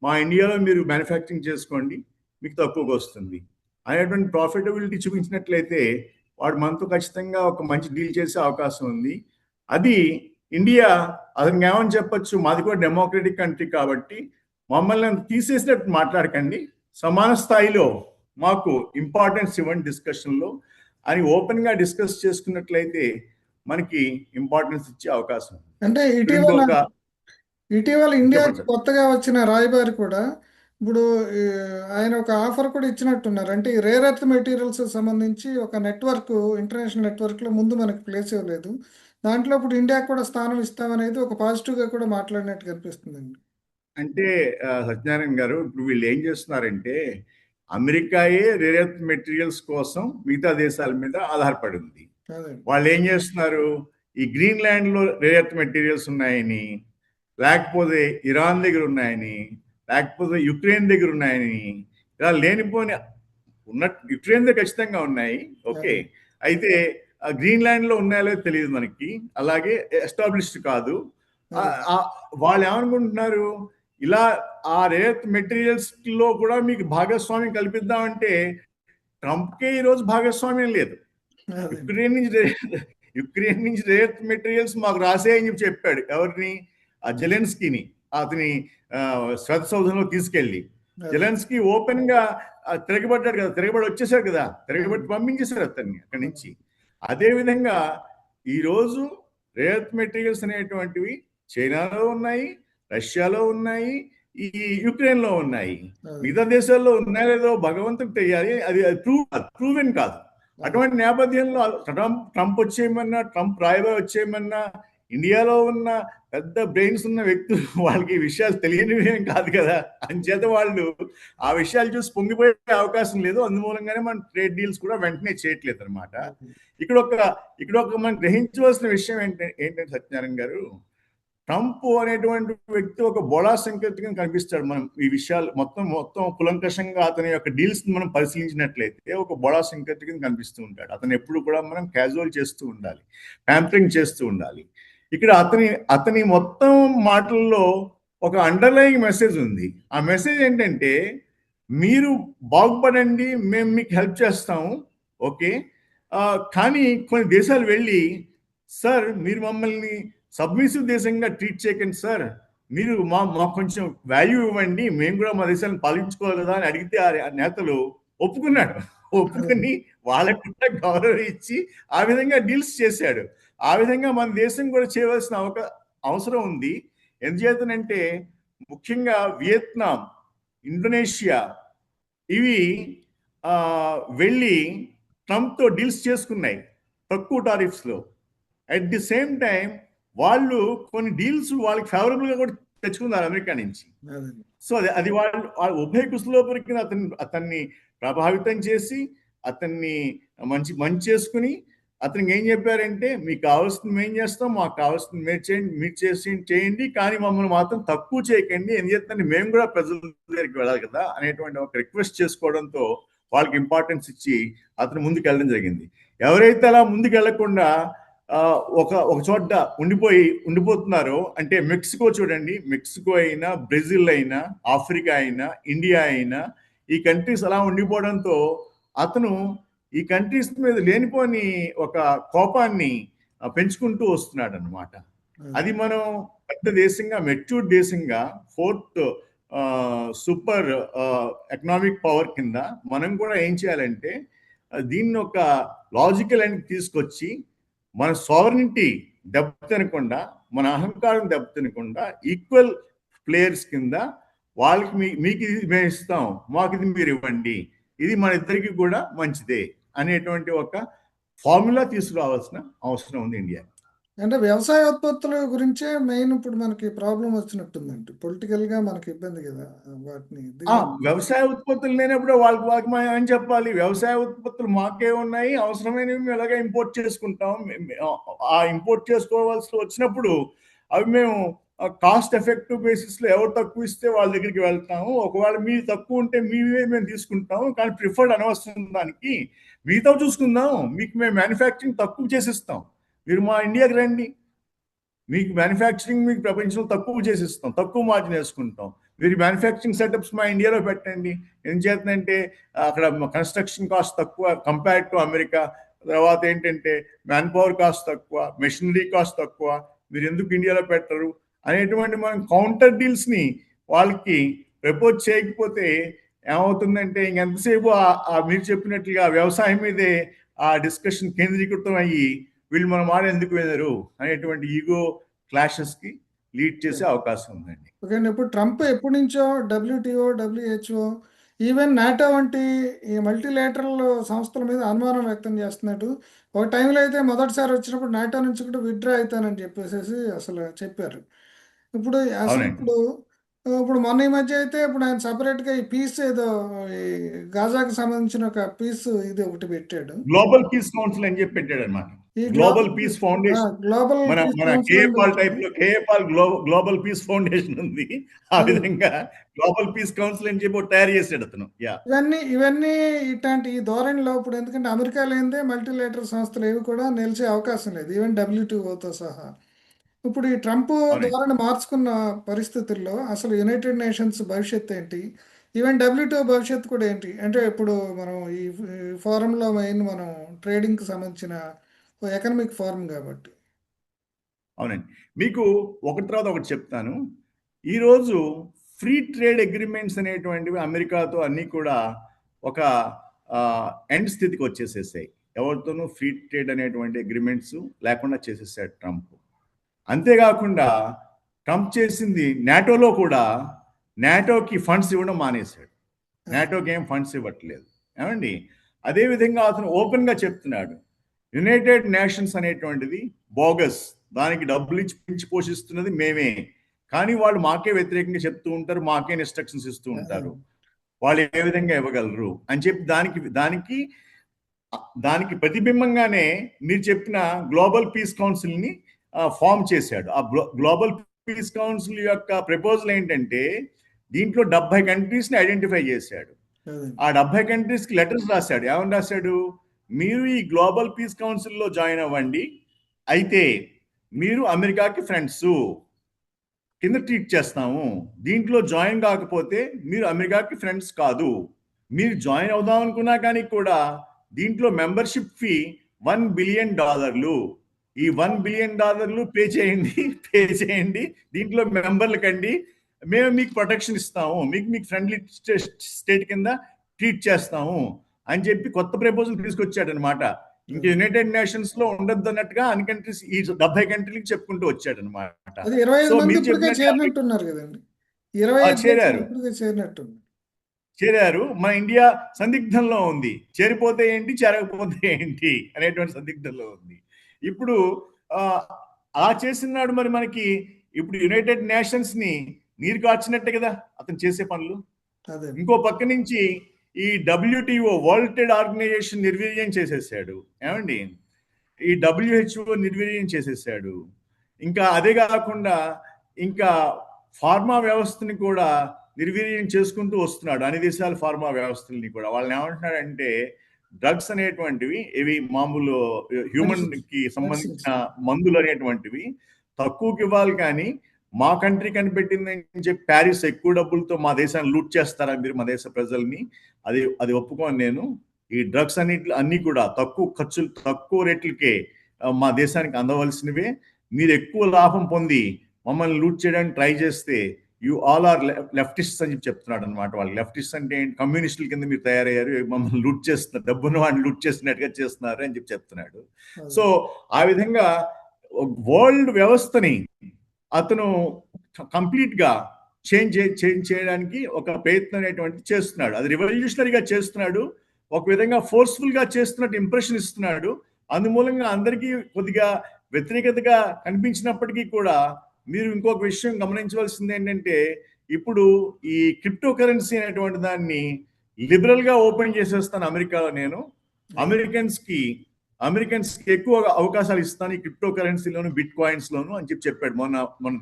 మా ఇండియాలో మీరు మ్యానుఫ్యాక్చరింగ్ చేసుకోండి, మీకు తక్కువగా వస్తుంది అనేటువంటి ప్రాఫిటబిలిటీ చూపించినట్లయితే వాడు మనతో ఖచ్చితంగా ఒక మంచి డీల్ చేసే అవకాశం ఉంది. అది ఇండియా అతనికి ఏమని చెప్పచ్చు, మాది కూడా డెమోక్రటిక్ కంట్రీ కాబట్టి మమ్మల్ని తీసేసినట్టు మాట్లాడకండి, సమాన స్థాయిలో మాకు ఇంపార్టెన్స్ ఇవ్వండి డిస్కషన్లో అని ఓపెన్గా డిస్కస్ చేసుకున్నట్లయితే మనకి ఇంపార్టెన్స్ ఇచ్చే అవకాశం. అంటే ఇటీవల ఇండియాకి కొత్తగా వచ్చిన రాయబారి కూడా ఇప్పుడు ఆయన ఒక ఆఫర్ కూడా ఇచ్చినట్టున్నారు. అంటే ఈ రేర్ ఎర్త్ మెటీరియల్స్ సంబంధించి ఒక నెట్వర్క్, ఇంటర్నేషనల్ నెట్వర్క్లో ముందు మనకి ప్లేస్ ఇవ్వలేదు, దాంట్లో ఇప్పుడు ఇండియాకి కూడా స్థానం ఇస్తామనేది ఒక పాజిటివ్గా కూడా మాట్లాడినట్టు కనిపిస్తుందండి. అంటే సత్యనారాయణ గారు, ఇప్పుడు వీళ్ళు ఏం చేస్తున్నారంటే అమెరికాయే రేర్ ఎర్త్ మెటీరియల్స్ కోసం మిగతా దేశాల మీద ఆధారపడి ఉంది. వాళ్ళు ఏం చేస్తున్నారు, ఈ గ్రీన్లాండ్ లో రేర్ ఎర్త్ మెటీరియల్స్ ఉన్నాయని, లేకపోతే ఇరాన్ దగ్గర ఉన్నాయని, లేకపోతే యుక్రెయిన్ దగ్గర ఉన్నాయని, ఇలా లేనిపోని ఉన్నట్టు యుక్రెయిన్ దగ్గర ఖచ్చితంగా ఉన్నాయి. ఓకే, అయితే గ్రీన్లాండ్ లో ఉన్నాయో తెలియదు మనకి, అలాగే ఎస్టాబ్లిష్డ్ కాదు. వాళ్ళు ఏమనుకుంటున్నారు, ఇలా ఆ రేర్ మెటీరియల్స్ లో కూడా మీకు భాగస్వామ్యం కల్పిద్దామంటే ట్రంప్కే ఈరోజు భాగస్వామ్యం లేదు. యుక్రెయిన్ నుంచి యుక్రెయిన్ నుంచి రేర్ మెటీరియల్స్ మాకు రాసేయని చెప్పాడు. ఎవరిని? ఆ జెలెన్స్కీని, అతని శ్వేత సౌధంలో తీసుకెళ్ళి. అదే. జెలెన్స్కీ ఓపెన్ గా తిరగబడ్డాడు కదా, తిరగబడి వచ్చేసాడు కదా, తిరగబడి పంపించేశారు అతన్ని అక్కడి నుంచి. అదే విధంగా ఈరోజు రేర్ మెటీరియల్స్ అనేటువంటివి చైనాలో ఉన్నాయి, రష్యాలో ఉన్నాయి, ఈ యుక్రెయిన్ లో ఉన్నాయి. అదే. మిగతా దేశాల్లో ఉన్నాయో లేదో భగవంతుడికి తెలియాలి. అది ప్రూవెన్ కాదు. అటువంటి నేపథ్యంలో ట్రంప్ వచ్చేయమన్నా, ట్రంప్ రాయబారి వచ్చేయమన్నా, ఇండియాలో ఉన్న పెద్ద బ్రెయిన్స్ ఉన్న వ్యక్తులు వాళ్ళకి ఈ విషయాలు తెలియనివేం కాదు కదా. అంచేత వాళ్ళు ఆ విషయాలు చూసి పొంగిపోయే అవకాశం లేదు. అందుమూలంగానే మనం ట్రేడ్ డీల్స్ కూడా వెంటనే చేయట్లేదు అనమాట. ఇక్కడ ఒక మనం గ్రహించవలసిన విషయం ఏంటంటే సత్యనారాయణ గారు, ట్రంప్ అనేటువంటి వ్యక్తి ఒక బోళా సంకేతంగా కనిపిస్తాడు. మనం ఈ విషయాలు మొత్తం కులంకషంగా అతని యొక్క డీల్స్ మనం పరిశీలించినట్లయితే ఒక బోళా సంకేతంగా కనిపిస్తూ ఉంటాడు. అతను ఎప్పుడు కూడా మనం క్యాజువల్ చేస్తూ ఉండాలి, ప్యాంపరింగ్ చేస్తూ ఉండాలి. ఇక్కడ అతని మొత్తం మాటల్లో ఒక అండర్లయింగ్ మెసేజ్ ఉంది. ఆ మెసేజ్ ఏంటంటే, మీరు బాగుపడండి, మేము మీకు హెల్ప్ చేస్తాము, ఓకే, కానీ కొన్ని దేశాలు వెళ్ళి, సార్ మీరు మమ్మల్ని సబ్మిసివ్ దేశంగా ట్రీట్ చేయకండి సార్, మీరు మాకు కొంచెం వాల్యూ ఇవ్వండి, మేము కూడా మా దేశాలను పాలించుకోవాలి కదా అని అడిగితే ఆ నేతలు ఒప్పుకున్నాడు. ఒప్పుకొని వాళ్ళకు కూడా గౌరవం ఇచ్చి ఆ విధంగా డీల్స్ చేశాడు. ఆ విధంగా మన దేశం కూడా చేయవలసిన అవసరం ఉంది. ఎందుచేతనంటే ముఖ్యంగా వియత్నాం, ఇండోనేషియా ఇవి వెళ్ళి ట్రంప్తో డీల్స్ చేసుకున్నాయి తక్కువ టారిఫ్స్లో. అట్ ది సేమ్ టైం వాళ్ళు కొన్ని డీల్స్ వాళ్ళకి ఫేవరబుల్గా కూడా తెచ్చుకున్నారు అమెరికా నుంచి. సో అది వాళ్ళు ఉభయ కుశలోపరికి అతన్ని ప్రభావితం చేసి అతన్ని మంచి చేసుకుని అతనికి ఏం చెప్పారంటే, మీకు కావాల్సింది మేము చేస్తాం, మాకు కావాల్సింది మీరు చేయండి, కానీ మమ్మల్ని మాత్రం తక్కువ చేయకండి, ఎందుకంటే మేము కూడా ప్రజల దగ్గరికి వెళ్ళాలి కదా అనేటువంటి ఒక రిక్వెస్ట్ చేసుకోవడంతో వాళ్ళకి ఇంపార్టెన్స్ ఇచ్చి అతను ముందుకు వెళ్ళడం జరిగింది. ఎవరైతే అలా ముందుకు వెళ్లకుండా ఒక చోట ఉండిపోతున్నారో, అంటే మెక్సికో చూడండి, మెక్సికో అయినా, బ్రెజిల్ అయినా, ఆఫ్రికా అయినా, ఇండియా అయినా, ఈ కంట్రీస్ అలా ఉండిపోవడంతో అతను ఈ కంట్రీస్ మీద లేనిపోని ఒక కోపాన్ని పెంచుకుంటూ వస్తున్నాడు అనమాట. అది మనం పెద్ద దేశంగా, మెచ్యూర్డ్ దేశంగా, 4th సూపర్ ఎకనామిక్ పవర్ కింద మనం కూడా ఏం చేయాలంటే దీన్ని ఒక లాజికల్ అండ్ తీసుకొచ్చి మన సావరెనిటీ దెబ్బతినకుండా, మన అహంకారం దెబ్బతినకుండా ఈక్వల్ ప్లేయర్స్ కింద వాళ్ళకి మీకు ఇది మేము ఇస్తాం, మాకు ఇది మీరు ఇవ్వండి, ఇది మన ఇద్దరికి కూడా మంచిదే అనేటువంటి ఒక ఫార్ములా తీసుకురావాల్సిన అవసరం ఉంది ఇండియా. అంటే వ్యవసాయ ఉత్పత్తుల గురించే మెయిన్ ఇప్పుడు మనకి ప్రాబ్లం వచ్చినట్టుందండి. పొలిటికల్ గా మనకి ఇబ్బంది కదా వాటిని. వ్యవసాయ ఉత్పత్తులు లేనప్పుడు వాళ్ళకి మనం ఏం చెప్పాలి? వ్యవసాయ ఉత్పత్తులు మాకే ఉన్నాయి, అవసరమైనవి మేము ఎలాగ ఇంపోర్ట్ చేసుకుంటాం. ఆ ఇంపోర్ట్ చేసుకోవాల్సి వచ్చినప్పుడు అవి మేము కాస్ట్ ఎఫెక్టివ్ బేసిస్ లో ఎవరు తక్కువ ఇస్తే వాళ్ళ దగ్గరికి వెళ్తాము. ఒకవేళ మీరు తక్కువ ఉంటే మీవే మేము తీసుకుంటాము, కానీ ప్రిఫర్డ్ అనవసరం దానికి మిగతా చూసుకుందాం, మీకు మేము మ్యానుఫ్యాక్చరింగ్ తక్కువ చేసిస్తాం, మీరు మా ఇండియాకి రండి, మీకు మ్యానుఫ్యాక్చరింగ్ మీకు ప్రపంచంలో తక్కువ చేసిస్తాం, తక్కువ మార్జిన్ వేసుకుంటాం, మీరు మ్యానుఫ్యాక్చరింగ్ సెటప్స్ మా ఇండియాలో పెట్టండి. ఏం చేస్తుందంటే అక్కడ కన్స్ట్రక్షన్ కాస్ట్ తక్కువ కంపేర్డ్ టు అమెరికా, తర్వాత ఏంటంటే మ్యాన్ పవర్ కాస్ట్ తక్కువ, మెషినరీ కాస్ట్ తక్కువ, మీరు ఎందుకు ఇండియాలో పెట్టరు అనేటువంటి మనం కౌంటర్ డీల్స్ని వాళ్ళకి ప్రపోజ్ చేయకపోతే ఏమవుతుందంటే ఇంకెంతసేపు మీరు చెప్పినట్లుగా వ్యవసాయం మీదే ఆ డిస్కషన్ కేంద్రీకృతం అయ్యి వీళ్ళు మన మాట ఎందుకు వెళ్ళరు అనేటువంటి ఈగో క్లాషెస్ కి లీడ్ చేసే అవకాశం ఉందండి. ఓకే అండి. ఇప్పుడు ట్రంప్ ఎప్పటి నుంచో WTO, WHO, ఈవెన్ నాటో వంటి ఈ మల్టీలేటరల్ సంస్థల మీద అనుమానం వ్యక్తం చేస్తున్నాడు. ఒక టైంలో అయితే మొదటిసారి వచ్చినప్పుడు నాటో నుంచి కూడా విత్డ్రా అవుతానని చెప్పేసి అసలు చెప్పారు. ఇప్పుడు అసలు ఇప్పుడు మొన్న ఈ మధ్య అయితే ఇప్పుడు ఆయన సపరేట్గా ఈ పీస్ ఏదో ఈ గాజాకి సంబంధించిన ఒక పీస్ ఇది ఒకటి పెట్టాడు. గ్లోబల్ పీస్ కౌన్సిల్ అని చెప్పి పెట్టాడు అనమాట. గ్లోబల్ పీస్ ఫౌండేషన్, గ్లోబల్ మన కేఏపాల్ టైప్ లో కేఏపాల్ గ్లోబల్ పీస్ ఫౌండేషన్ ఉంది. ఆ విధంగా గ్లోబల్ పీస్ కౌన్సిల్ అని చెప్పి తయారు చేసాడు అతను. ఇవన్నీ ఇట్లాంటి ఈ ధోరణిలో ఇప్పుడు ఎందుకంటే అమెరికా లేనిదే మల్టీలేటరల్ సంస్థలు ఏవి కూడా నిలిచే అవకాశం లేదు, ఈవెన్ WTOతో సహా. ఇప్పుడు ఈ ట్రంప్ ధోరణి మార్చుకున్న పరిస్థితుల్లో అసలు యునైటెడ్ నేషన్స్ భవిష్యత్తు ఏంటి, ఈవెన్ WTO భవిష్యత్తు కూడా ఏంటి? అంటే ఇప్పుడు మనం ఈ ఫోరంలో మెయిన్ మనం ట్రేడింగ్కి సంబంధించిన ఎకనామిక్ ఫార్మ్ కాబట్టి. అవునండి. మీకు ఒకటి తర్వాత ఒకటి చెప్తాను. ఈరోజు ఫ్రీ ట్రేడ్ అగ్రీమెంట్స్ అనేటువంటివి అమెరికాతో అన్నీ కూడా ఒక ఎండ్ స్థితికి వచ్చేసేసాయి. ఎవరితోనూ ఫ్రీ ట్రేడ్ అనేటువంటి అగ్రిమెంట్స్ లేకుండా చేసేసాడు ట్రంప్. అంతేకాకుండా ట్రంప్ చేసింది నాటోలో కూడా నాటోకి ఫండ్స్ ఇవ్వడం మానేశాడు. నాటోకి ఏం ఫండ్స్ ఇవ్వట్లేదు. ఏమండి? అదేవిధంగా అతను ఓపెన్గా చెప్తున్నాడు, యునైటెడ్ నేషన్స్ అనేటువంటిది బోగస్, దానికి డబ్బులు ఇచ్చి పెంచి పోషిస్తున్నది మేమే, కానీ వాళ్ళు మాకే వ్యతిరేకంగా చెప్తూ ఉంటారు, మాకే ఇన్స్ట్రక్షన్స్ ఇస్తూ ఉంటారు, వాళ్ళు ఏ విధంగా ఇవ్వగలరు అని చెప్పి దానికి దానికి ప్రతిబింబంగానే మీరు చెప్పిన గ్లోబల్ పీస్ కౌన్సిల్ని ఫామ్ చేశాడు. ఆ గ్లోబల్ పీస్ కౌన్సిల్ యొక్క ప్రపోజల్ ఏంటంటే దీంట్లో 70 కంట్రీస్ని ఐడెంటిఫై చేశాడు. ఆ 70 కంట్రీస్కి లెటర్స్ రాశాడు. ఏమని రాశాడు? మీరు ఈ గ్లోబల్ పీస్ కౌన్సిల్లో జాయిన్ అవ్వండి, అయితే మీరు అమెరికాకి ఫ్రెండ్స్ కింద ట్రీట్ చేస్తాము. దీంట్లో జాయిన్ కాకపోతే మీరు అమెరికాకి ఫ్రెండ్స్ కాదు. మీరు జాయిన్ అవుదాం అనుకున్నా కానీ కూడా దీంట్లో మెంబర్షిప్ ఫీ $1 బిలియన్. ఈ $1 బిలియన్ పే చేయండి, దీంట్లో మెంబర్లు కండి, మేము మీకు ప్రొటెక్షన్ ఇస్తాము, మీకు ఫ్రెండ్లీ స్టేట్ కింద ట్రీట్ చేస్తాము అని చెప్పి కొత్త ప్రపోజల్ తీసుకొచ్చాడు అనమాట. ఇంకా యునైటెడ్ నేషన్స్ లో ఉండొద్దు అన్నట్టుగా అన్ని కంట్రీస్, ఈ 70 కంట్రీలకు చెప్పుకుంటూ వచ్చాడు అనమాట. చేరారు. మన ఇండియా సందిగ్ధంలో ఉంది. చేరిపోతే ఏంటి, చేరకపోతే ఏంటి అనేటువంటి సందిగ్ధంలో ఉంది. ఇప్పుడు అలా చేసినాడు. మరి మనకి ఇప్పుడు యునైటెడ్ నేషన్స్ ని నీరు కార్చినట్టే కదా అతను చేసే పనులు. ఇంకో పక్క నుంచి ఈ WTO వరల్డ్ ట్రేడ్ ఆర్గనైజేషన్ నిర్వీర్యం చేసేసాడు. ఏమండి? ఈ WHO నిర్వీర్యం చేసేసాడు. ఇంకా అదే కాకుండా ఇంకా ఫార్మా వ్యవస్థని కూడా నిర్వీర్యం చేసుకుంటూ వస్తున్నాడు. అన్ని దేశాల ఫార్మా వ్యవస్థల్ని కూడా. వాళ్ళని ఏమంటున్నాడంటే డ్రగ్స్ అనేటువంటివి, ఇవి మామూలు హ్యూమన్ కి సంబంధించిన మందులు అనేటువంటివి తక్కువకి ఇవ్వాలి, కానీ మా కంట్రీ కనిపెట్టిందని చెప్పి ప్యారిస్ ఎక్కువ డబ్బులతో మా దేశాన్ని లూట్ చేస్తారా మీరు, మా దేశ ప్రజల్ని? అది ఒప్పుకోను నేను. ఈ డ్రగ్స్ అన్ని కూడా తక్కువ ఖర్చులు, తక్కువ రేట్లకే మా దేశానికి అందవలసినవే. మీరు ఎక్కువ లాభం పొంది మమ్మల్ని లూట్ చేయడానికి ట్రై చేస్తే యు ఆల్ ఆర్ లెఫ్టిస్ట్ అని చెప్తున్నాడు అనమాట. వాళ్ళు లెఫ్టిస్ట్ అంటే కమ్యూనిస్టుల కింద మీరు తయారయ్యారు, మమ్మల్ని లూట్ చేస్తున్నారు, డబ్బును వాడిని లూట్ చేస్తున్నట్టుగా చేస్తున్నారు అని చెప్పి చెప్తున్నాడు. సో ఆ విధంగా వరల్డ్ వ్యవస్థని అతను కంప్లీట్ గా చేంజ్ చేయడానికి ఒక ప్రయత్నం అనేటువంటి చేస్తున్నాడు. అది రివల్యూషనరీగా చేస్తున్నాడు, ఒక విధంగా ఫోర్స్ఫుల్ గా చేస్తున్నట్టు ఇంప్రెషన్ ఇస్తున్నాడు. అందుమూలంగా అందరికీ కొద్దిగా వ్యతిరేకతగా కనిపించినప్పటికీ కూడా మీరు ఇంకొక విషయం గమనించవలసింది ఏంటంటే, ఇప్పుడు ఈ క్రిప్టో కరెన్సీ అనేటువంటి దాన్ని లిబరల్ గా ఓపెన్ చేసేస్తాను అమెరికాలో. నేను అమెరికన్స్ కి ఎక్కువ అవకాశాలు ఇస్తాను ఈ క్రిప్టో కరెన్సీలోను, బిట్ కాయిన్స్ లోను అని చెప్పాడు మన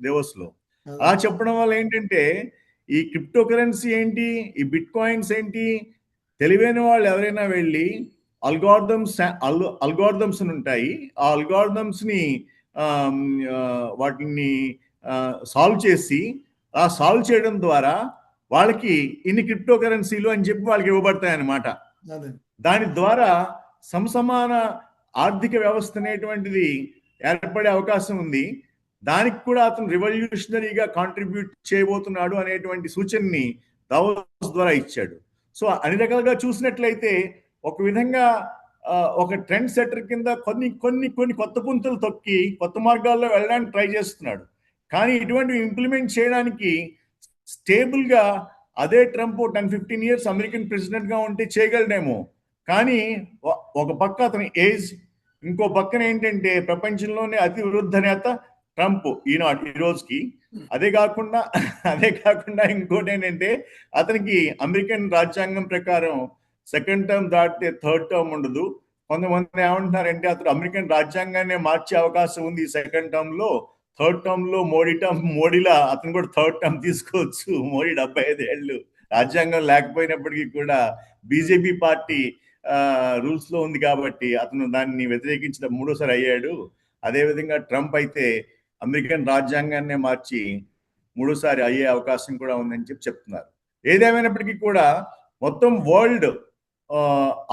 దేవస్ లో. అలా చెప్పడం వల్ల ఏంటంటే ఈ క్రిప్టో కరెన్సీ ఏంటి, ఈ బిట్ కాయిన్స్ ఏంటి, తెలివైన వాళ్ళు ఎవరైనా వెళ్ళి అల్గారిథమ్స్ ఉంటాయి, ఆ అల్గారిథమ్స్ ని వాటిని సాల్వ్ చేయడం ద్వారా వాళ్ళకి ఇన్ని క్రిప్టో కరెన్సీలు అని చెప్పి వాళ్ళకి ఇవ్వబడతాయి అన్నమాట. దాని ద్వారా సమసమాన ఆర్థిక వ్యవస్థ అనేటువంటిది ఏర్పడే అవకాశం ఉంది. దానికి కూడా అతను రివల్యూషనరీగా కాంట్రిబ్యూట్ చేయబోతున్నాడు అనేటువంటి సూచనని దావోస్ ద్వారా ఇచ్చాడు. సో అన్ని రకాలుగా చూసినట్లయితే ఒక విధంగా ఒక ట్రెండ్ సెటర్ కింద కొన్ని కొత్త పుంతలు తొక్కి కొత్త మార్గాల్లో వెళ్ళడానికి ట్రై చేస్తున్నాడు. కానీ ఇటువంటివి ఇంప్లిమెంట్ చేయడానికి స్టేబుల్ గా అదే ట్రంప్ 10-15 ఇయర్స్ అమెరికన్ ప్రెసిడెంట్ గా ఉంటే చేయగలడేమో, కానీ ఒక పక్క అతని ఏజ్, ఇంకో పక్కన ఏంటంటే ప్రపంచంలోనే అతి వృద్ధ నేత ట్రంప్ ఈ రోజుకి. అదే కాకుండా ఇంకోటి ఏంటంటే అతనికి అమెరికన్ రాజ్యాంగం ప్రకారం సెకండ్ టర్మ్ దాటితే థర్డ్ టర్మ్ ఉండదు. కొంతమంది ఏమంటున్నారంటే అతను అమెరికన్ రాజ్యాంగాన్ని మార్చే అవకాశం ఉంది ఈ సెకండ్ టర్మ్ లో. థర్డ్ టర్మ్ లో మోడీలా అతను కూడా థర్డ్ టర్మ్ తీసుకోవచ్చు. మోడీ 75 ఏళ్ళు రాజ్యాంగం లేకపోయినప్పటికీ కూడా బీజేపీ పార్టీ రూల్స్ లో ఉంది కాబట్టి అతను దాన్ని వ్యతిరేకించిన మూడోసారి అయ్యాడు. అదేవిధంగా ట్రంప్ అయితే అమెరికన్ రాజ్యాంగాన్నే మార్చి మూడోసారి అయ్యే అవకాశం కూడా ఉందని చెప్తున్నారు. ఏదేమైనప్పటికీ కూడా మొత్తం వరల్డ్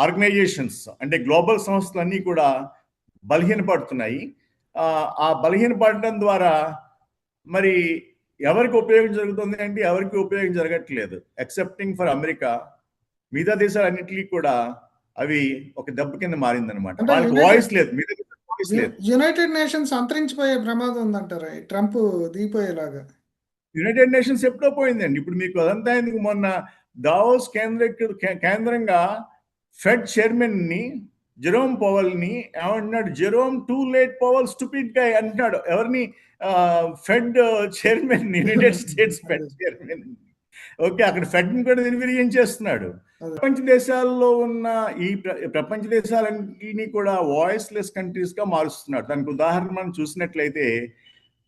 ఆర్గనైజేషన్స్ అంటే గ్లోబల్ సంస్థలన్నీ కూడా బలహీనపడుతున్నాయి. ఆ బలహీనపడడం ద్వారా మరి ఎవరికి ఉపయోగం జరుగుతుంది అంటే ఎవరికి ఉపయోగం జరగట్లేదు. ఎక్సెప్టింగ్ ఫర్ అమెరికా, మిగతా దేశాలన్నిటికీ కూడా అవి ఒక దెబ్బ కింద మారిందనమాట. అంటే వాళ్ళకి వాయిస్ లేదు, మిగతా దేశాలకు వాయిస్ లేదు. యునైటెడ్ నేషన్స్ అంతరించిపోయే ప్రమాదం ఉందంటారా ఈ ట్రంప్ దిగిపోయేలాగా? యునైటెడ్ నేషన్స్ ఎప్పుడో పోయిందండి. ఇప్పుడు మీకు అదంతా ఎందుకు? మొన్న దావోస్ కేంద్రంగా ఫెడ్ చైర్మన్ ని జెరోమ్ పవల్ ని ఏమంటున్నాడు? Jerome too late Powell stupid guy అంటున్నాడు. ఎవరిని? Fed chairman, United States Fed chairman. Okay, అక్కడ ఫెడ్ ని కూడా నిర్వీర్యం చేస్తున్నాడు. ప్రపంచ దేశాల్లో ఉన్న ఈ ప్రపంచ దేశాలన్నింటినీ కూడా వాయిస్ లెస్ కంట్రీస్ గా మారుస్తున్నాడు. దానికి ఉదాహరణ మనం చూసినట్లయితే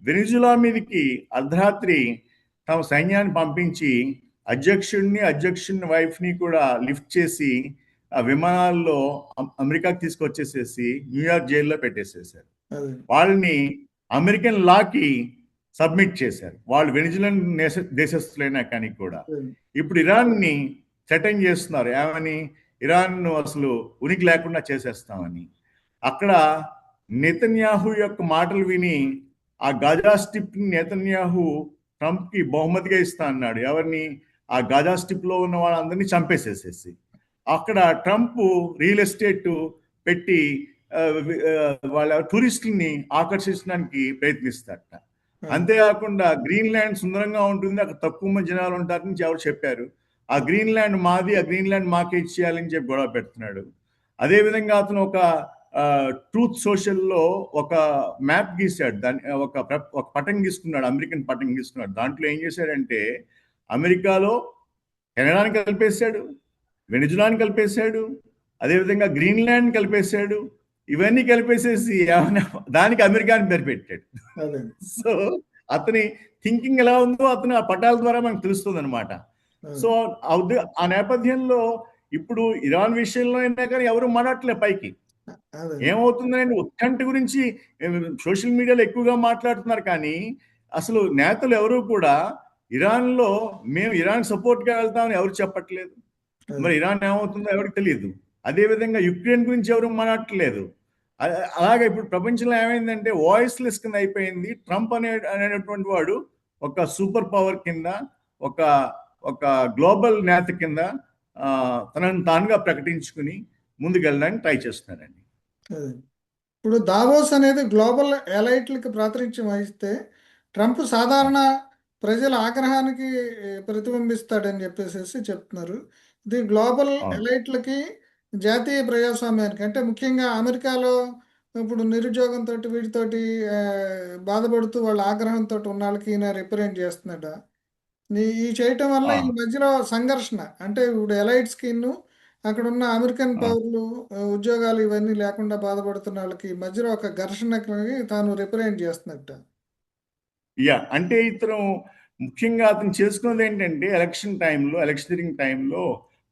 వెనిజులా మీదకి అర్ధరాత్రి తమ సైన్యాన్ని పంపించి అధ్యక్షుడిని వైఫ్ ని కూడా లిఫ్ట్ చేసి ఆ విమానాల్లో అమెరికాకి తీసుకొచ్చేసేసి న్యూయార్క్ జైల్లో పెట్టేసేసారు. వాళ్ళని అమెరికన్ లాకి సబ్మిట్ చేశారు. వాళ్ళు వెనిజులన్ దేశస్తులైనా కానీ కూడా. ఇప్పుడు ఇరాన్ ని థ్రెటన్ చేస్తున్నారు. ఏమని? ఇరాన్ అసలు ఉనికి లేకుండా చేసేస్తామని. అక్కడ నెతన్యాహు యొక్క మాటలు విని ఆ గాజా స్ట్రిప్ ని నెతన్యాహు ట్రంప్ కి బహుమతిగా ఇస్తా అన్నాడు. ఎవరిని? ఆ గాజా స్ట్రిప్ లో ఉన్న వాళ్ళందరినీ చంపేసేసేసి అక్కడ ట్రంప్ రియల్ ఎస్టేట్ పెట్టి వాళ్ళ టూరిస్టుల్ని ఆకర్షించడానికి ప్రయత్నిస్తారట. అంతేకాకుండా గ్రీన్లాండ్ సుందరంగా ఉంటుంది, అక్కడ తక్కువ మంది జనాలు ఉంటారని ఎవరు చెప్పారు? ఆ గ్రీన్లాండ్ మాది, ఆ గ్రీన్లాండ్ మాకే ఇచ్చేయాలని చెప్పి గొడవ పెడుతున్నాడు. అదేవిధంగా అతను ఒక ట్రూత్ సోషల్లో ఒక మ్యాప్ గీశాడు. దాన్ని ఒక పటం గీసుకున్నాడు, అమెరికన్ పటం గీసుకున్నాడు. దాంట్లో ఏం చేశాడంటే అమెరికాలో కెనడాని కలిపేశాడు, వెనిజులాని కలిపేశాడు, అదేవిధంగా గ్రీన్లాండ్ కలిపేశాడు. ఇవన్నీ కలిపేసేసి దానికి అమెరికాని పేరు పెట్టాడు. సో అతని థింకింగ్ ఎలా ఉందో అతను ఆ పటాల ద్వారా మనకు తెలుస్తుంది అనమాట. సో ఆ నేపథ్యంలో ఇప్పుడు ఇరాన్ విషయంలో అయినా కానీ ఎవరు మాట్లాడట్లే పైకి. ఏమవుతుందండి? ఉత్కంఠ గురించి సోషల్ మీడియాలో ఎక్కువగా మాట్లాడుతున్నారు, కానీ అసలు నేతలు ఎవరు కూడా ఇరాన్ లో మేము ఇరాన్ సపోర్ట్ గా వెళ్తామని ఎవరు చెప్పట్లేదు. మరి ఇరాన్ ఏమవుతుందో ఎవరికి తెలియదు. అదే విధంగా యుక్రెయిన్ గురించి ఎవరు మాట్లాడట్లేదు. అలాగే ఇప్పుడు ప్రపంచంలో ఏమైందంటే వాయిస్ లెస్ కింద అయిపోయింది. ట్రంప్ అనేటువంటి వాడు ఒక సూపర్ పవర్ కింద, ఒక ఒక గ్లోబల్ నేత కింద తనను తానుగా ప్రకటించుకుని ముందుకెళ్ళడానికి ట్రై చేస్తున్నారండి. ఇప్పుడు దావోస్ అనేది గ్లోబల్ ఎలైట్లకి ప్రాతినిధ్యం వహిస్తే ట్రంప్ సాధారణ ప్రజల ఆగ్రహానికి ప్రతిబింబిస్తాడని చెప్పేసి చెప్తున్నారు. ఇది గ్లోబల్ ఎలైట్లకి, జాతీయ ప్రజాస్వామ్యానికి, అంటే ముఖ్యంగా అమెరికాలో ఇప్పుడు నిరుద్యోగంతో వీటితోటి బాధపడుతూ వాళ్ళ ఆగ్రహంతో ఉన్న వాళ్ళకి ఈయన రిప్రజెంట్ చేస్తున్నాడు. ఈ చేయటం వల్ల ఈ మధ్యలో సంఘర్షణ, అంటే ఇప్పుడు ఎలైట్స్కి అక్కడ ఉన్న అమెరికన్ పౌరులు ఉద్యోగాలు ఇవన్నీ లేకుండా బాధపడుతున్న వాళ్ళకి మధ్యలో ఒక ఘర్షణకి తాను రిప్రజెంట్ చేస్తున్నట్ట. అంటే ఇతను ముఖ్యంగా అతను చేసుకున్నది ఏంటంటే ఎలక్షనరింగ్ టైంలో